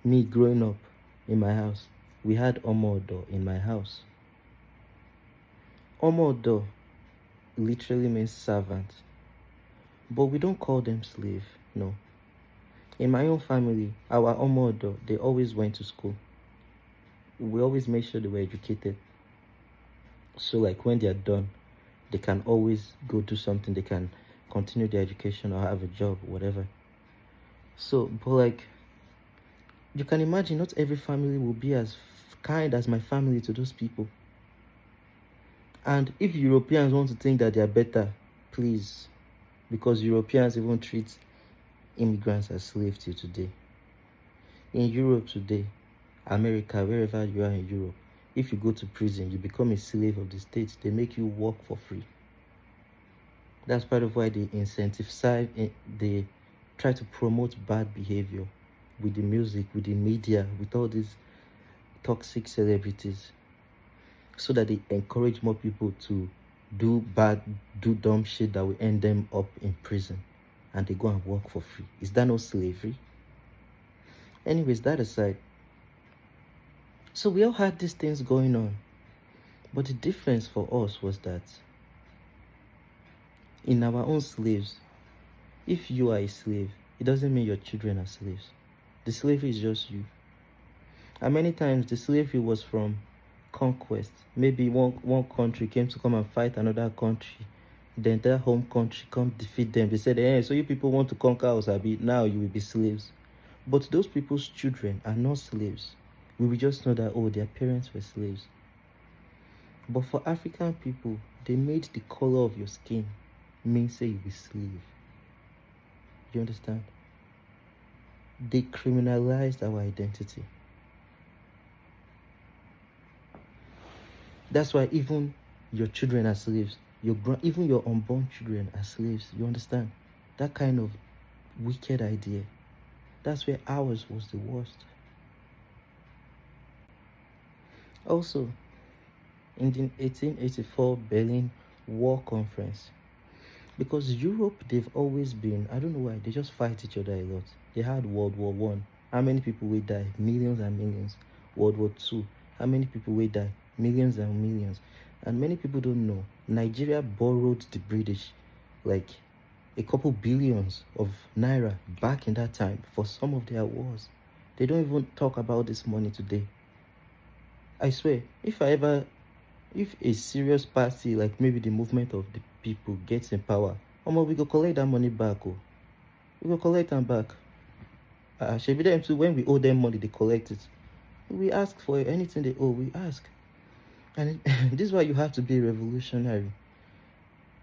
Me growing up in my house, we had omodo in my house. Omodo literally means servant, but we don't call them slave, no. In my own family, our omodo, they always went to school. We always made sure they were educated. So like when they are done, they can always go do something. They can continue their education or have a job, whatever. So, but like, you can imagine not every family will be as kind as my family to those people. And if Europeans want to think that they are better, please, because Europeans even treat immigrants as slaves till today. In Europe today, America, wherever you are in Europe, if you go to prison, you become a slave of the state. They make you work for free. That's part of why they incentivize, they try to promote bad behavior with the music, with the media, with all these toxic celebrities, so that they encourage more people to do dumb shit that will end them up in prison, and they go and work for free. Is that no slavery? Anyways, that aside, so we all had these things going on, but the difference for us was that in our own slaves, if you are a slave, it doesn't mean your children are slaves. The slavery is just you. And many times the slavery was from conquest. Maybe one country came to come and fight another country. Then their home country come defeat them. They said, hey, so you people want to conquer us, Abi, now you will be slaves. But those people's children are not slaves. We will just know that, oh, their parents were slaves. But for African people, they made the color of your skin mean say you be slave. You understand? They criminalized our identity. That's why even your children are slaves. Even your unborn children are slaves. You understand? That kind of wicked idea. That's where ours was the worst. Also, in the 1884 Berlin War Conference, because Europe, they've always been, I don't know why, they just fight each other a lot. They had World War One. How many people will die? Millions and millions. World War Two. How many people will die? Millions and millions. And many people don't know, Nigeria borrowed the British like a couple billions of naira back in that time for some of their wars. They don't even talk about this money today. I swear, if I ever If a serious party, like maybe the movement of the people, gets in power, we go collect that money back. Oh. We go collect them back. Should be them too. When we owe them money, they collect it. We ask for anything they owe, we ask. And this is why you have to be revolutionary.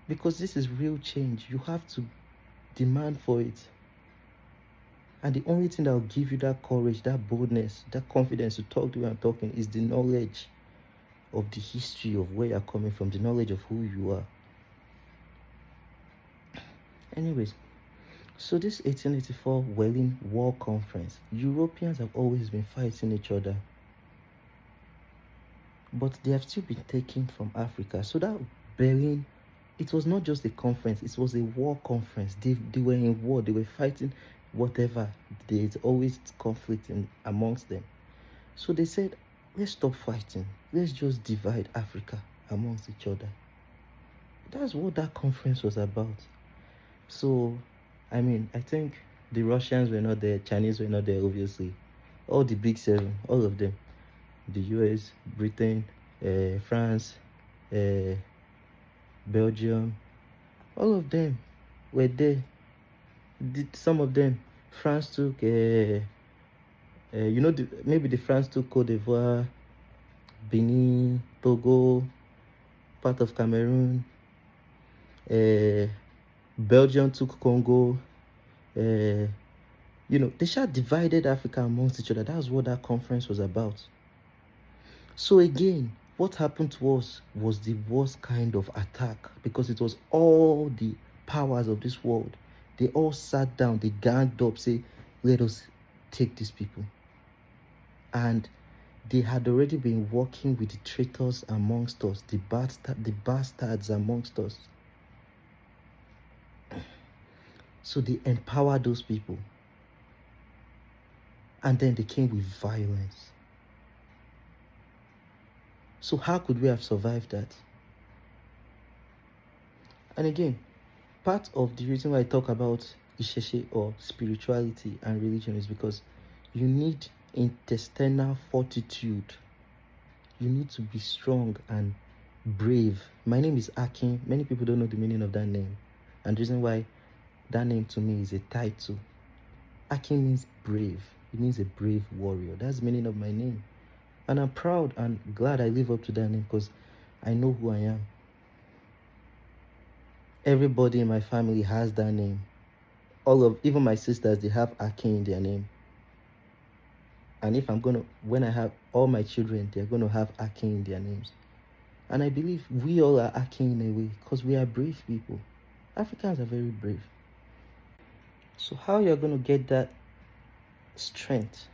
Because this is real change. You have to demand for it. And the only thing that will give you that courage, that boldness, that confidence to talk the way I'm talking is the knowledge of the history of where you're coming from, the knowledge of who you are. Anyways, so this 1884 Wellin War Conference, Europeans have always been fighting each other. But they have still been taken from Africa. So that Berlin, it was not just a conference, it was a war conference. They were in war, they were fighting whatever. There's always conflict amongst them. So they said, let's stop fighting. Let's just divide Africa amongst each other. That's what that conference was about. So, I think the Russians were not there, Chinese were not there, obviously. All the big seven, all of them. The US, Britain, France, Belgium, all of them were there. Some of them, France took, maybe the France took Cote d'Ivoire, Benin, Togo, part of Cameroon. Belgium took Congo. They just divided Africa amongst each other. That's what that conference was about. So again, what happened to us was the worst kind of attack, because it was all the powers of this world. They all sat down, they ganged up, say, let us take these people. And they had already been working with the traitors amongst us, the bastards amongst us. So they empowered those people. And then they came with violence. So how could we have survived that? And again, part of the reason why I talk about Isheshe or spirituality and religion is because you need intestinal fortitude. You need to be strong and brave. My name is Akin. Many people don't know the meaning of that name. And the reason why that name to me is a title. Akin means brave. It means a brave warrior. That's the meaning of my name. And I'm proud and glad I live up to that name, because I know who I am. Everybody in my family has that name. Even my sisters, they have Akin in their name. And when I have all my children, they're going to have Akin in their names. And I believe we all are Akin in a way, because we are brave people. Africans are very brave. So how you're going to get that strength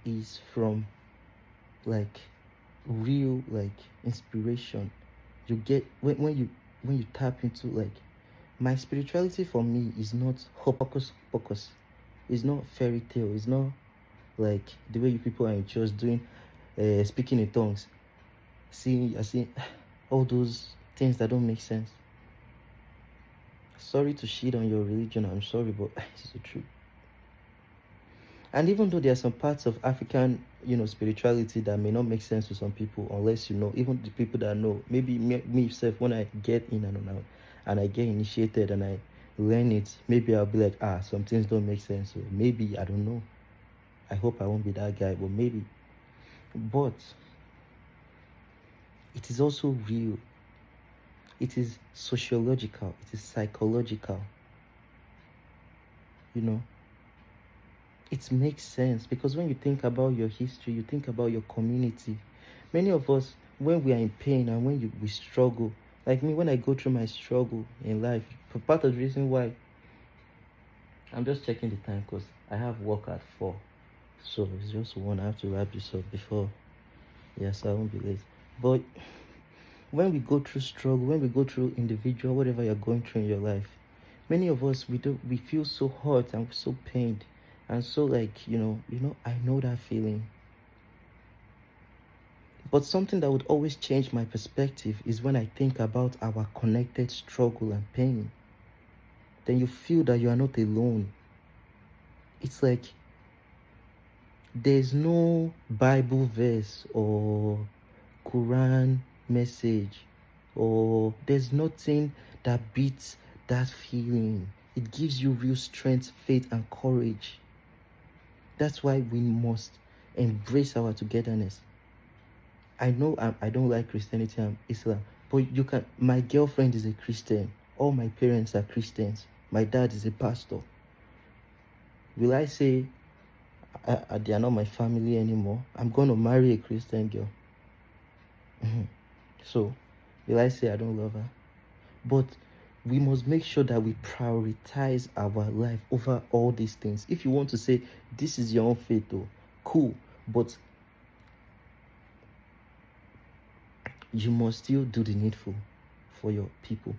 is from real inspiration. You get when you tap into my spirituality. For me is not hocus pocus. It's not fairy tale. It's not like the way you people are in church doing speaking in tongues. I see all those things that don't make sense. Sorry to shit on your religion, I'm sorry, but it's the truth. And even though there are some parts of African, spirituality that may not make sense to some people, unless even the people that know, maybe me myself, when I get in and I get initiated and I learn it, maybe I'll be like, some things don't make sense. So maybe, I don't know. I hope I won't be that guy, but maybe. But it is also real. It is sociological. It is psychological. It makes sense, because when you think about your history, you think about your community. Many of us, when we are in pain and when we struggle, like me, when I go through my struggle in life, part of the reason why, I'm just checking the time because I have work at 4. So it's just 1. I have to wrap this up before, so I won't be late. But when we go through struggle, when we go through individual, whatever you're going through in your life, many of us, we feel so hurt and so pained. And so I know that feeling. But something that would always change my perspective is when I think about our connected struggle and pain. Then you feel that you are not alone. It's like there's no Bible verse or Quran message. Oh, there's nothing that beats that feeling. It gives you real strength, faith, and courage. That's why we must embrace our togetherness. I know I don't like Christianity and Islam, but you can. My girlfriend is a Christian. All my parents are Christians. My dad is a pastor. Will I say they are not my family anymore? I'm going to marry a Christian girl. So, will I say I don't love her? But we must make sure that we prioritize our life over all these things. If you want to say this is your own faith, though, cool. But you must still do the needful for your people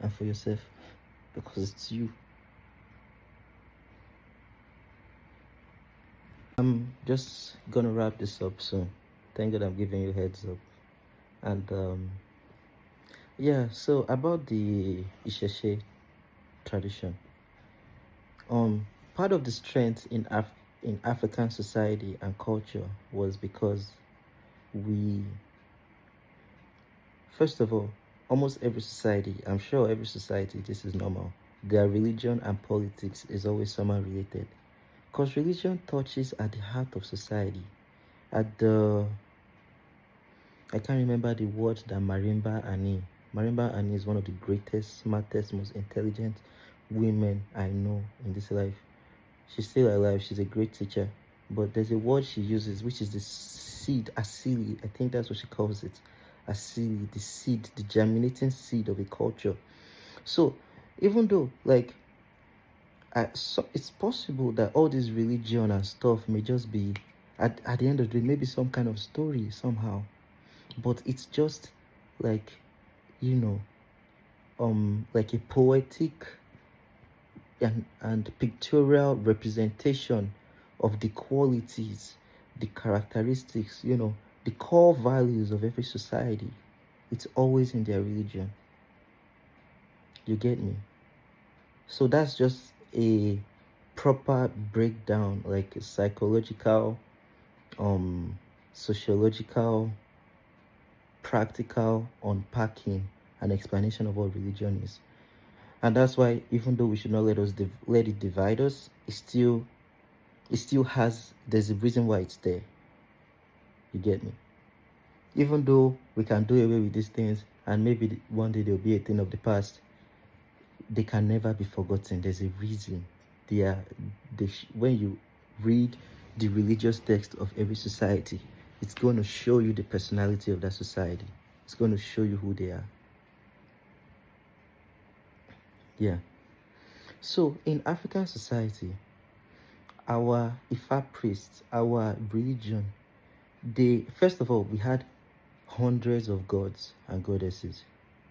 and for yourself, because it's you. I'm just gonna wrap this up soon. Thank God I'm giving you heads up. And yeah, so about the Isheshe tradition. Part of the strength in African society and culture was because we, first of all, almost every society, I'm sure every society, this is normal, their religion and politics is always somehow related. Because religion touches at the heart of society. I can't remember the word that Marimba Ani is one of the greatest, smartest, most intelligent women I know in this life. She's still alive. She's a great teacher. But there's a word she uses, which is the seed, asili. I think that's what she calls it. Asili, the seed, the germinating seed of a culture. So, even though, like, so it's possible that all this religion and stuff may just be, at the end of the day, maybe some kind of story somehow. But it's just like, like a poetic and pictorial representation of the qualities, the characteristics, the core values of every society. It's always in their religion. You get me? So that's just a proper breakdown, like a psychological, sociological, practical unpacking and explanation of what religion is. And that's why, even though we should not let it divide us, it still has, there's a reason why it's there. You get me? Even though we can do away with these things and maybe one day they'll be a thing of the past, they can never be forgotten. There's a reason. When you read the religious text of every society, it's going to show you the personality of that society. It's going to show you who they are. Yeah. So in African society, our Ifa priests, our religion, first of all, we had hundreds of gods and goddesses.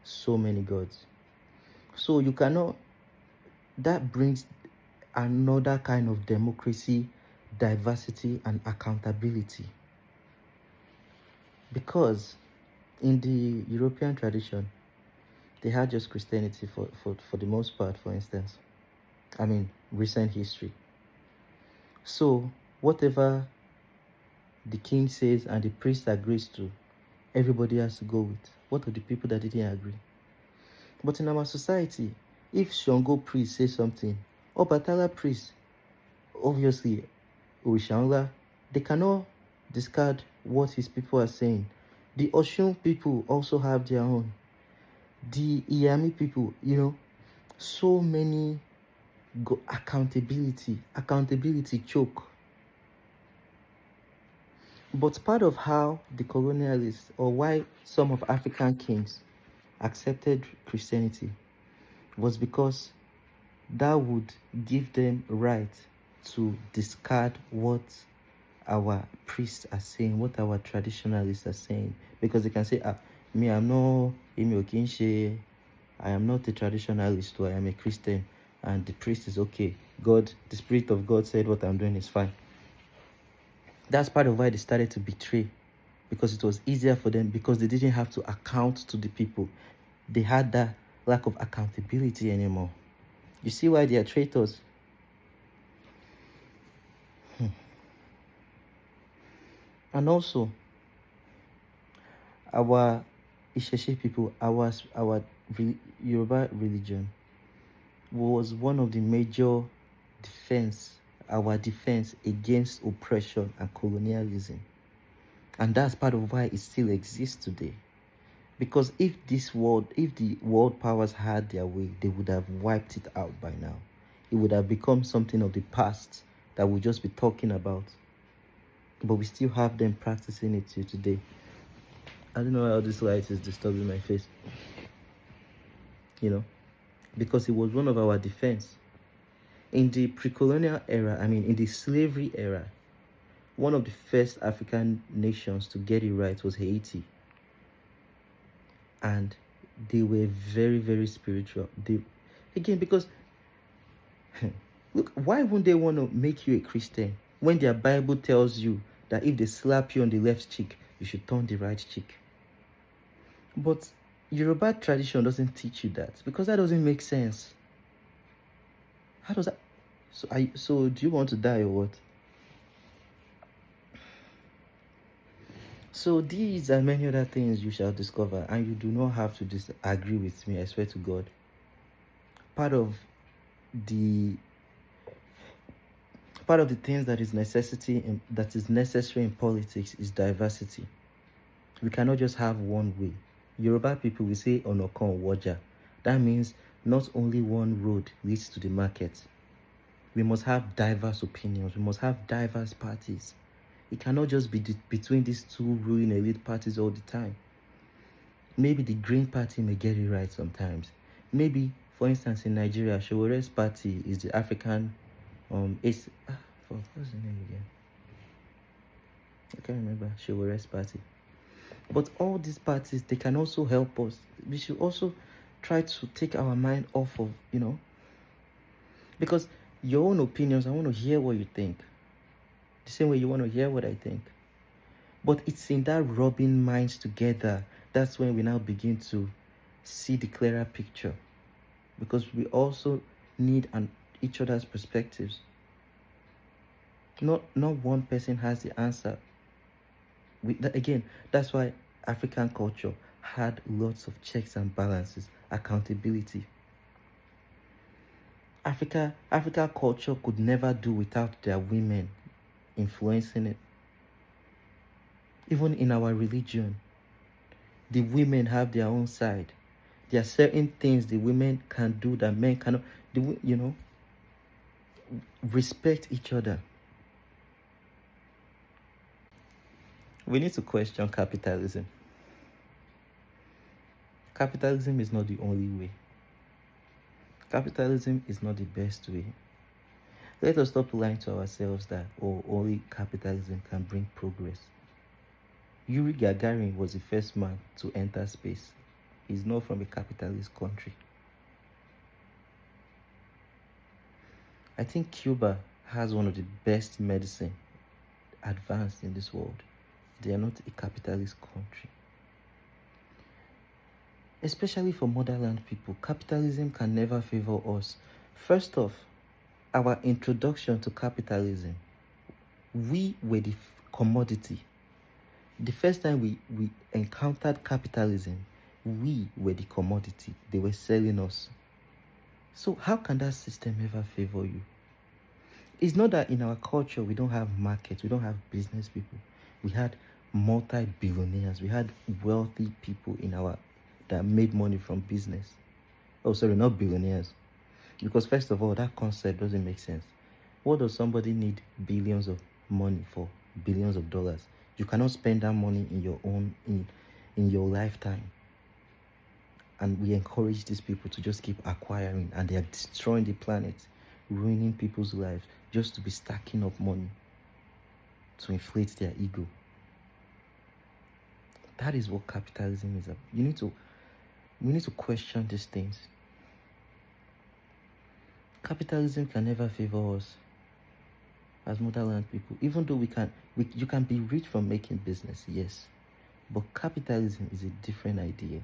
So many gods. So you cannot, that brings another kind of democracy, diversity, and accountability. Because in the European tradition, they had just Christianity for the most part, for instance. I mean, recent history. So whatever the king says and the priest agrees to, everybody has to go with. What are the people that didn't agree? But in our society, if Shango priest says something, or Batala priest, obviously, Orishanla, they cannot discard what his people are saying. The Oshun people also have their own. The Iyami people, so many accountability choke. But part of how the colonialists, or why some of African kings accepted Christianity, was because that would give them right to discard what our priests are saying, what our traditionalists are saying. Because they can say, me, I'm not Emi Okinshe, I am not a traditionalist, or I am a Christian, and the priest is okay. God, the Spirit of God said what I'm doing is fine. That's part of why they started to betray, because it was easier for them, because they didn't have to account to the people. They had that lack of accountability anymore. You see why they are traitors? And also, our Isheshe people, Yoruba religion was one of the major defense, our defense against oppression and colonialism. And that's part of why it still exists today. Because if the world powers had their way, they would have wiped it out by now. It would have become something of the past that we'll just be talking about. But we still have them practicing it till today. I don't know how this light is disturbing my face. Because it was one of our defense. In the pre-colonial era, in the slavery era, one of the first African nations to get it right was Haiti. And they were very, very spiritual. Because look, why wouldn't they want to make you a Christian when their Bible tells you that if they slap you on the left cheek, you should turn the right cheek? But Yoruba tradition doesn't teach you that, because that doesn't make sense. How does that? So do you want to die or what? So these and many other things you shall discover, and you do not have to disagree with me, I swear to God. Part of the things that is necessary in politics is diversity. We cannot just have one way. Yoruba people will say Onokon Waja. That means not only one road leads to the market. We must have diverse opinions. We must have diverse parties. It cannot just be between these two ruling elite parties all the time. Maybe the Green Party may get it right sometimes. Maybe, for instance, in Nigeria, Showore's party is the African, what's the name again? I can't remember. Showore's party. But all these parties, they can also help us. We should also try to take our mind off of, because your own opinions, I want to hear what you think. The same way you want to hear what I think. But it's in that rubbing minds together, that's when we now begin to see the clearer picture. Because we also need each other's perspectives. Not one person has the answer. Again, that's why African culture had lots of checks and balances, accountability. Africa culture could never do without their women influencing it. Even in our religion, the women have their own side. There are certain things the women can do that men cannot. Respect each other. We need to question capitalism. Capitalism is not the only way. Capitalism is not the best way. Let us stop lying to ourselves that only capitalism can bring progress. Yuri Gagarin was the first man to enter space. He's not from a capitalist country. I think Cuba has one of the best medicine advanced in this world. They are not a capitalist country. Especially for motherland people, capitalism can never favor us. First off, our introduction to capitalism, we were the commodity. The first time we encountered capitalism, we were the commodity. They were selling us. So how can that system ever favor you? It's not that in our culture we don't have markets, we don't have business people. We had multi-billionaires, we had wealthy people that made money from business. Oh, sorry, not billionaires. Because first of all, that concept doesn't make sense. What does somebody need billions of money for? Billions of dollars. You cannot spend that money in your lifetime. And we encourage these people to just keep acquiring, and they are destroying the planet, ruining people's lives just to be stacking up money to inflate their ego. That is what capitalism is about. We need to question these things. Capitalism can never favor us as motherland people. Even though you can be rich from making business, yes. But capitalism is a different idea.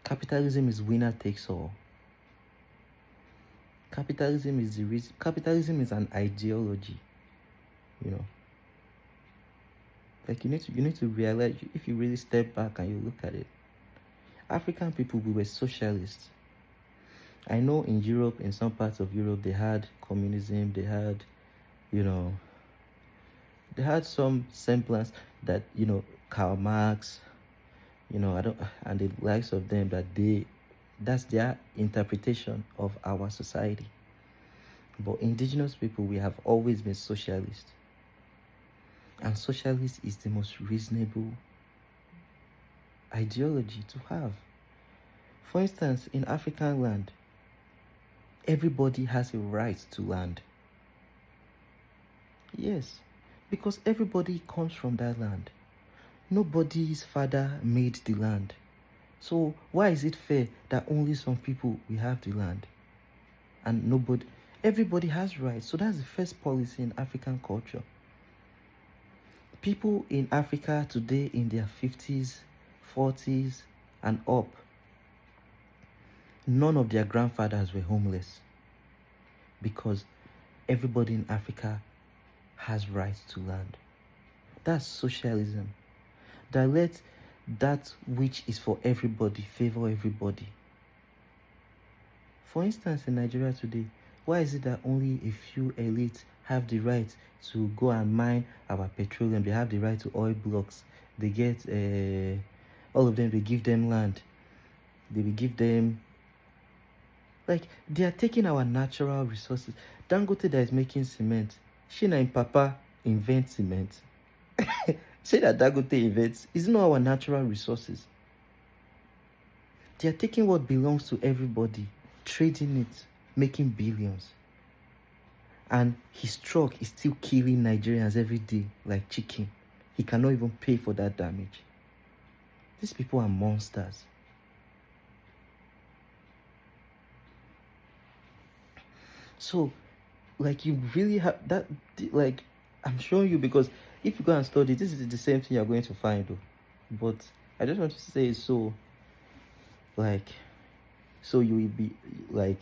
Capitalism is winner takes all. Capitalism is an ideology, Like you need to realize, if you really step back and you look at it, African people, we were socialists. I know in Europe, in some parts of Europe, they had communism, they had, you know, they had some semblance that, Karl Marx, and the likes of them, that's their interpretation of our society. But indigenous people, we have always been socialist. And socialist is the most reasonable ideology to have. For instance, in African land, everybody has a right to land. Yes, because everybody comes from that land. Nobody's father made the land. So why is it fair that only some people will have the land and everybody has rights? So that's the first policy in African culture. People in Africa today in their 50s, 40s and up, none of their grandfathers were homeless, because everybody in Africa has rights to land. That's socialism. That lets that which is for everybody favor everybody. For instance, in Nigeria today, why is it that only a few elites have the right to go and mine our petroleum? They have the right to oil blocks. They get all of them. They give them land. They will give them, like, they are taking our natural resources. Dangote that is making cement, Shina and Papa invent cement. Say that Dangote invents, it's not our natural resources. They are taking what belongs to everybody, trading it, making billions. And his truck is still killing Nigerians every day like chicken. He cannot even pay for that damage. These people are monsters. So, like, you really have that, like, I'm showing you, because if you go and study, this is the same thing you're going to find, though. But I just want to say, so you will be, like,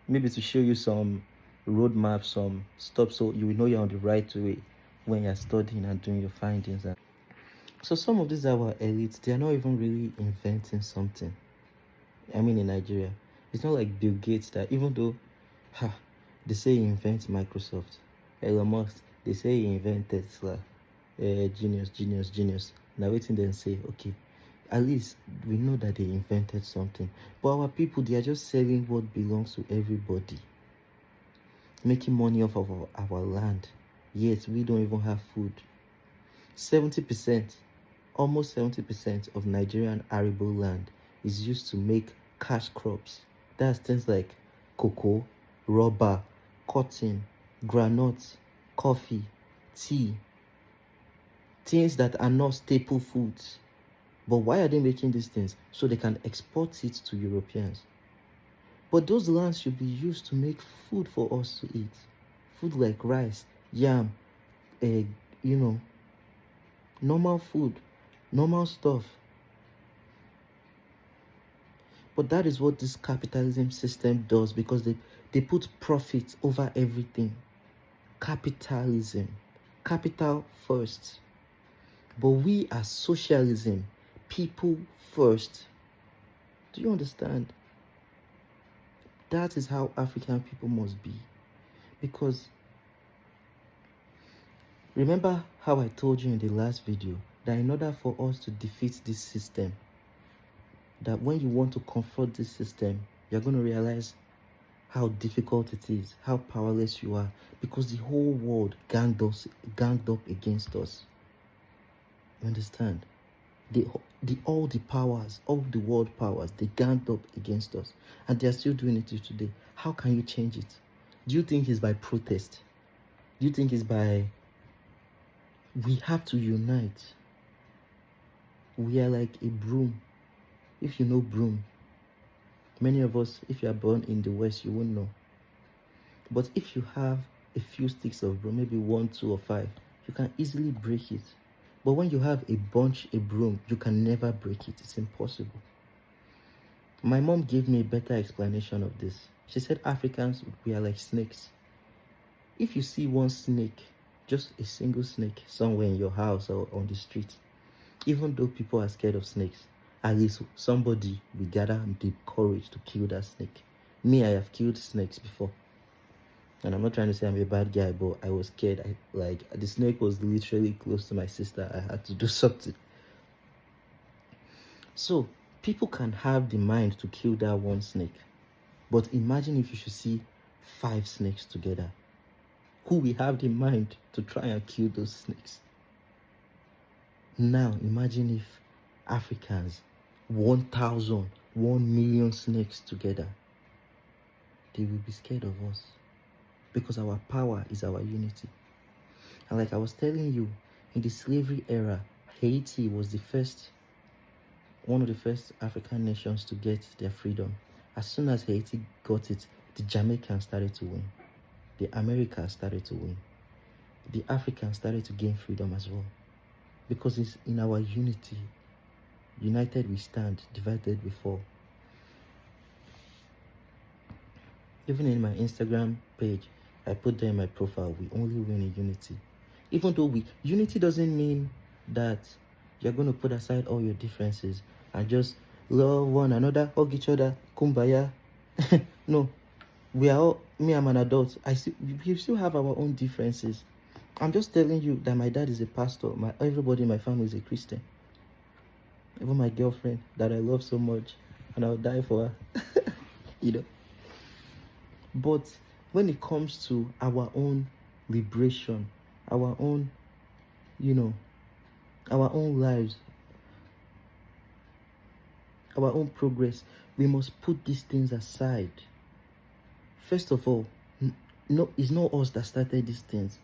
maybe to show you some roadmap, some stuff, so you will know you're on the right way when you're studying and doing your findings. And so some of these our elites, they are not even really inventing something. I mean, in Nigeria, it's not like Bill Gates, that even though they say he invents Microsoft, Elon Musk, they say he invented Tesla, genius. Now waiting then say, okay, at least we know that they invented something. But our people, they are just selling what belongs to everybody, making money off of our land. Yet we don't even have food. 70%, almost 70% of Nigerian arable land is used to make cash crops. That's things like cocoa, rubber, cotton, granules, coffee, tea, things that are not staple foods. But why are they making these things? So they can export it to Europeans. But those lands should be used to make food for us to eat. Food like rice, yam, egg, normal food, normal stuff. But that is what this capitalism system does, because they put profit over everything. Capitalism. Capital first. But we are socialism. People first. Do you understand? That is how African people must be. Because remember how I told you in the last video that in order for us to defeat this system, that when you want to confront this system, you're going to realize how difficult it is, how powerless you are, because the whole world ganged up against us. You understand? All the powers, all the world powers, they ganged up against us, and they are still doing it till today. How can you change it? Do you think it's by protest? Do you think it's by... We have to unite. We are like a broom. If you know broom, many of us, if you are born in the West, you won't know. But if you have a few sticks of broom, maybe 1, 2, or 5, you can easily break it. But when you have a broom, you can never break it. It's impossible. My mom gave me a better explanation of this. She said Africans, we are like snakes. If you see one snake just a single snake somewhere in your house or on the street, even though people are scared of snakes, at least somebody will gather the courage to kill that snake. Me, I have killed snakes before. And I'm not trying to say I'm a bad guy, but I was scared. Like, the snake was literally close to my sister. I had to do something. So, people can have the mind to kill that one snake. But imagine if you should see 5 snakes together. Who will have the mind to try and kill those snakes? Now, imagine if Africans, 1,000, 1 million snakes together, they will be scared of us. Because our power is our unity. And like I was telling you, in the slavery era, Haiti was one of the first African nations to get their freedom. As soon as Haiti got it, the Jamaicans started to win. The Americans started to win. The Africans started to gain freedom as well. Because it's in our unity. United we stand, divided we fall. Even in my Instagram page, I put there in my profile, we only win in unity. Even though unity doesn't mean that you're going to put aside all your differences and just love one another, hug each other, kumbaya. No, me, I'm an adult. We still have our own differences. I'm just telling you that my dad is a pastor. Everybody in my family is a Christian. Even my girlfriend that I love so much, and I'll die for her. But when it comes to our own liberation, our own, our own lives, our own progress, we must put these things aside. First of all, no, it's not us that started these things.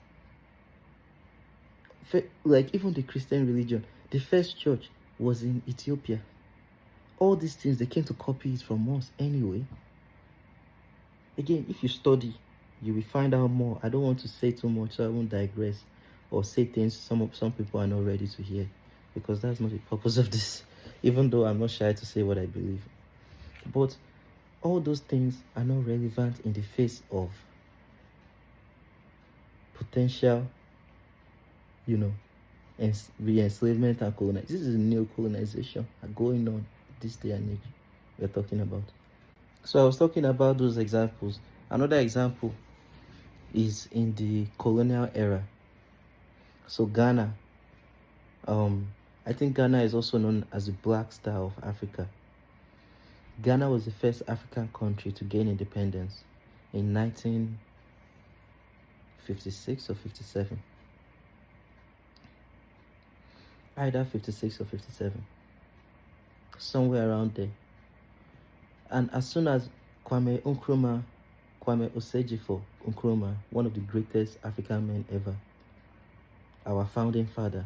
Like even the Christian religion, the first church was in Ethiopia. All these things, they came to copy it from us anyway. Again, if you study, you will find out more. I don't want to say too much, so I won't digress or say things some people are not ready to hear, because that's not the purpose of this, even though I'm not shy to say what I believe. But all those things are not relevant in the face of potential, re-enslavement and colonization. This is neocolonization going on this day and age we're talking about. So I was talking about those examples. Another example is in the colonial era. So Ghana, I think Ghana is also known as the Black Star of Africa. Ghana was the first African country to gain independence in 1956 or 57. Either 56 or 57. Somewhere around there. And as soon as Kwame Osejifo Nkrumah, one of the greatest African men ever, our founding father,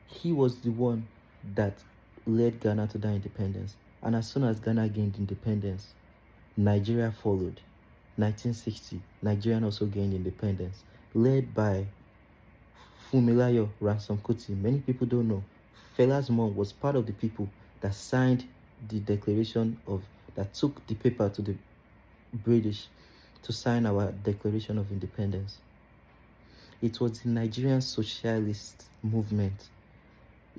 he was the one that led Ghana to that independence. And as soon as Ghana gained independence, Nigeria followed. 1960, Nigeria also gained independence, led by Funmilayo Ransome Kuti. Many people don't know, Fela's mom was part of the people that signed the declaration that took the paper to the British to sign our Declaration of Independence. It was the Nigerian socialist movement.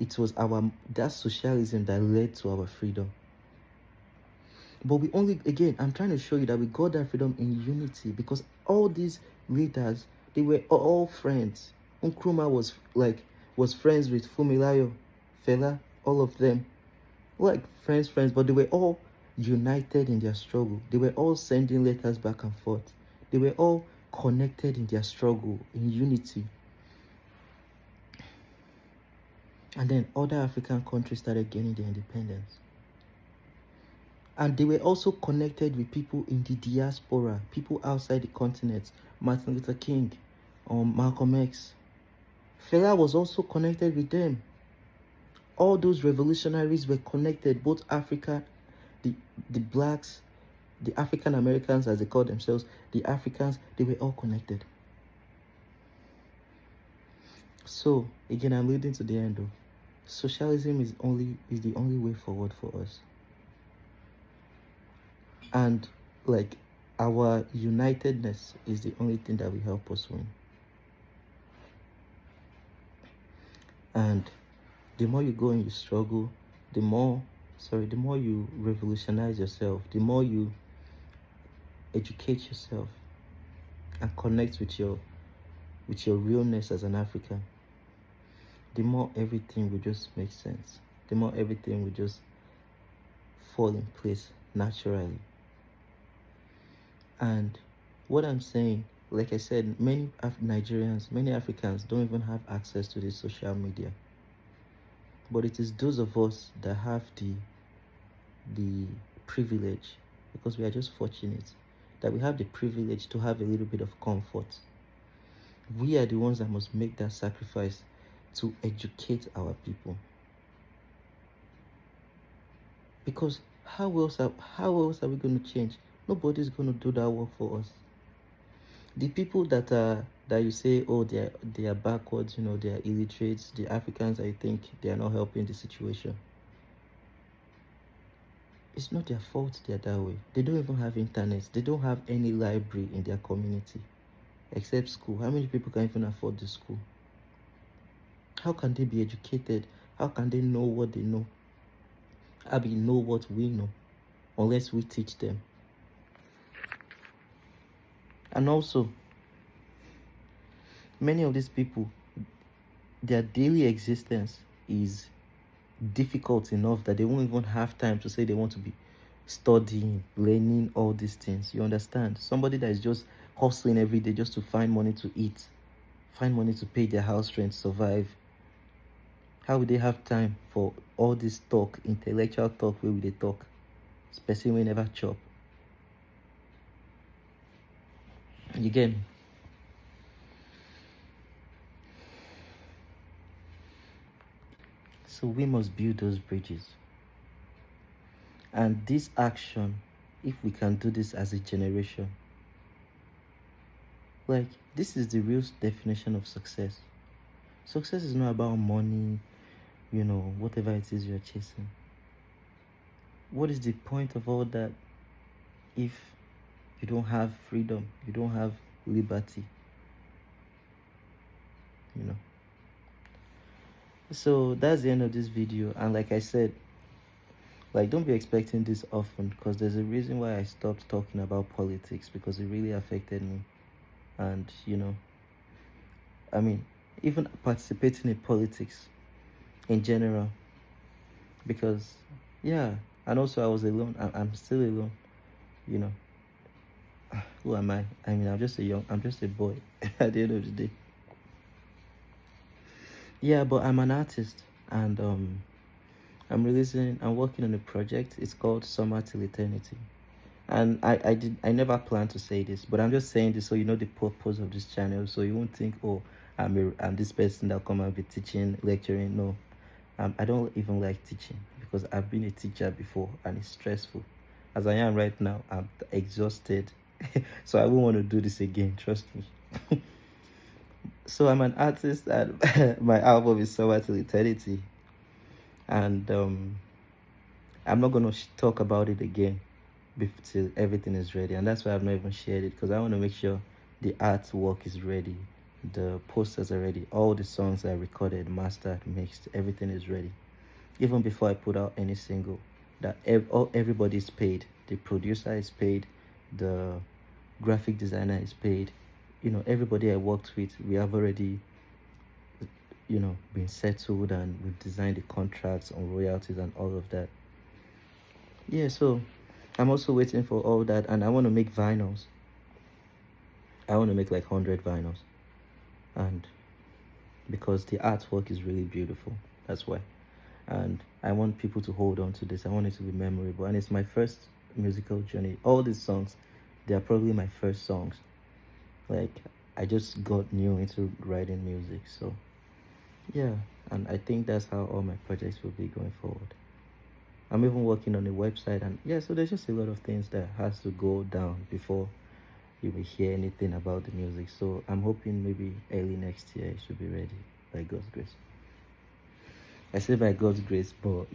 It was that socialism that led to our freedom. But I'm trying to show you that we got that freedom in unity, because all these leaders, they were all friends. Nkrumah was friends with Funmilayo, Fela, all of them. Like friends, but they were all united in their struggle. They were all sending letters back and forth. They were all connected in their struggle, in unity. And then other African countries started gaining their independence. And they were also connected with people in the diaspora, people outside the continent. Martin Luther King, Malcolm X. Fela was also connected with them. All those revolutionaries were connected, both Africa, the blacks, the African Americans as they call themselves, the Africans, they were all connected. So again, I'm leading to the end though. Socialism is the only way forward for us. And like our unitedness is the only thing that will help us win. And the more you go and you struggle, the more you revolutionize yourself, the more you educate yourself and connect with your realness as an African, the more everything will just make sense. The more everything will just fall in place naturally. And what I'm saying, like I said, many Nigerians, many Africans don't even have access to this social media. But it is those of us that have the privilege, because we are just fortunate that we have the privilege to have a little bit of comfort. We are the ones that must make that sacrifice to educate our people. Because how else are we going to change? Nobody's going to do that work for us. The people that you say, oh, they are backwards, they are illiterates, the Africans, I think they are not helping the situation. It's not their fault they are that way. They don't even have internet. They don't have any library in their community except school. How many people can even afford the school? How can they be educated? How can they know what they know? How do you know what we know unless we teach them? And also, many of these people, their daily existence is difficult enough that they won't even have time to say they want to be studying, learning all these things. You understand? Somebody that is just hustling every day just to find money to eat, find money to pay their house rent, survive. How would they have time for all this talk, intellectual talk, where will they talk? Especially when they never chop. You get me? So we must build those bridges. And this action, if we can do this as a generation, like, this is the real definition of success. Success is not about money, whatever it is you're chasing. What is the point of all that if you don't have freedom, you don't have liberty? So that's the end of this video. And like I said, like, don't be expecting this often, because there's a reason why I stopped talking about politics, because it really affected me. And I mean, even participating in politics in general, because and also I was alone. I'm still alone. Who am I? I mean, I'm just a boy at the end of the day. Yeah, but I'm an artist, and I'm working on a project. It's called Summer Till Eternity. And I never planned to say this, but I'm just saying this so you know the purpose of this channel, so you won't think, oh, I'm this person that come and be teaching, lecturing. No, I don't even like teaching, because I've been a teacher before and it's stressful. As I am right now, I'm exhausted. So I won't want to do this again, trust me. So I'm an artist, and my album is Summer Till Eternity. And I'm not going to talk about it again till everything is ready. And that's why I've not even shared it, because I want to make sure the artwork is ready, the posters are ready, all the songs are recorded, mastered, mixed, everything is ready. Even before I put out any single, that everybody is paid. The producer is paid, the graphic designer is paid, everybody I worked with, we have already been settled, and we've designed the contracts on royalties and all of that. Yeah, so I'm also waiting for all that, and I want to make vinyls. I want to make like 100 vinyls, and because the artwork is really beautiful, that's why. And I want people to hold on to this. I want it to be memorable, and it's my first musical journey. All these songs, they are probably my first songs. Like, I just got new into writing music, so yeah. And I think that's how all my projects will be going forward. I'm even working on a website, and so there's just a lot of things that has to go down before you will hear anything about the music. So I'm hoping maybe early next year it should be ready, by God's grace. I say by God's grace, but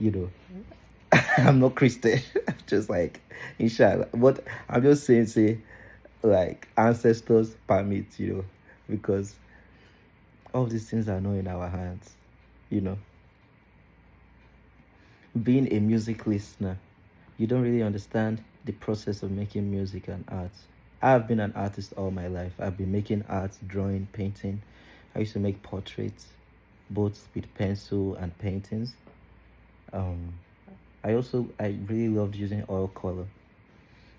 I'm not Christian. I'm just like, inshallah. But I'm just saying, say, like, ancestors permit, because all these things are not in our hands. you know, being a music listener, you don't really understand the process of making music and art. I've been an artist all my life. I've been making art, drawing, painting. I used to make portraits, both with pencil and paintings. Um, I really loved using oil color,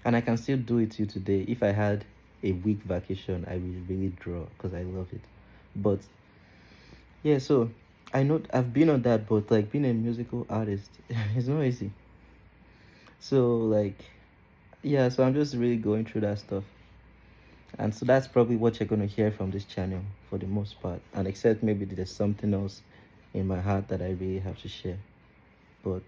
and I can still do it to today. If I had a week vacation, I will really draw because I love it. But yeah, so I know I've been on that, but like being a musical artist, it's not easy. So like, yeah, so I'm just really going through that stuff. And so that's probably what you're going to hear from this channel for the most part. And except maybe there's something else in my heart that I really have to share. But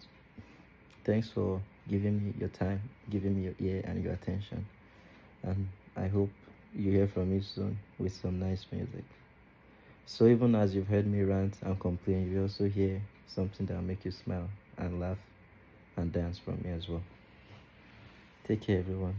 thanks for giving me your time, giving me your ear and your attention. And I hope you hear from me soon with some nice music. So even as you've heard me rant and complain, you also hear something that will make you smile and laugh and dance from me as well. Take care, everyone.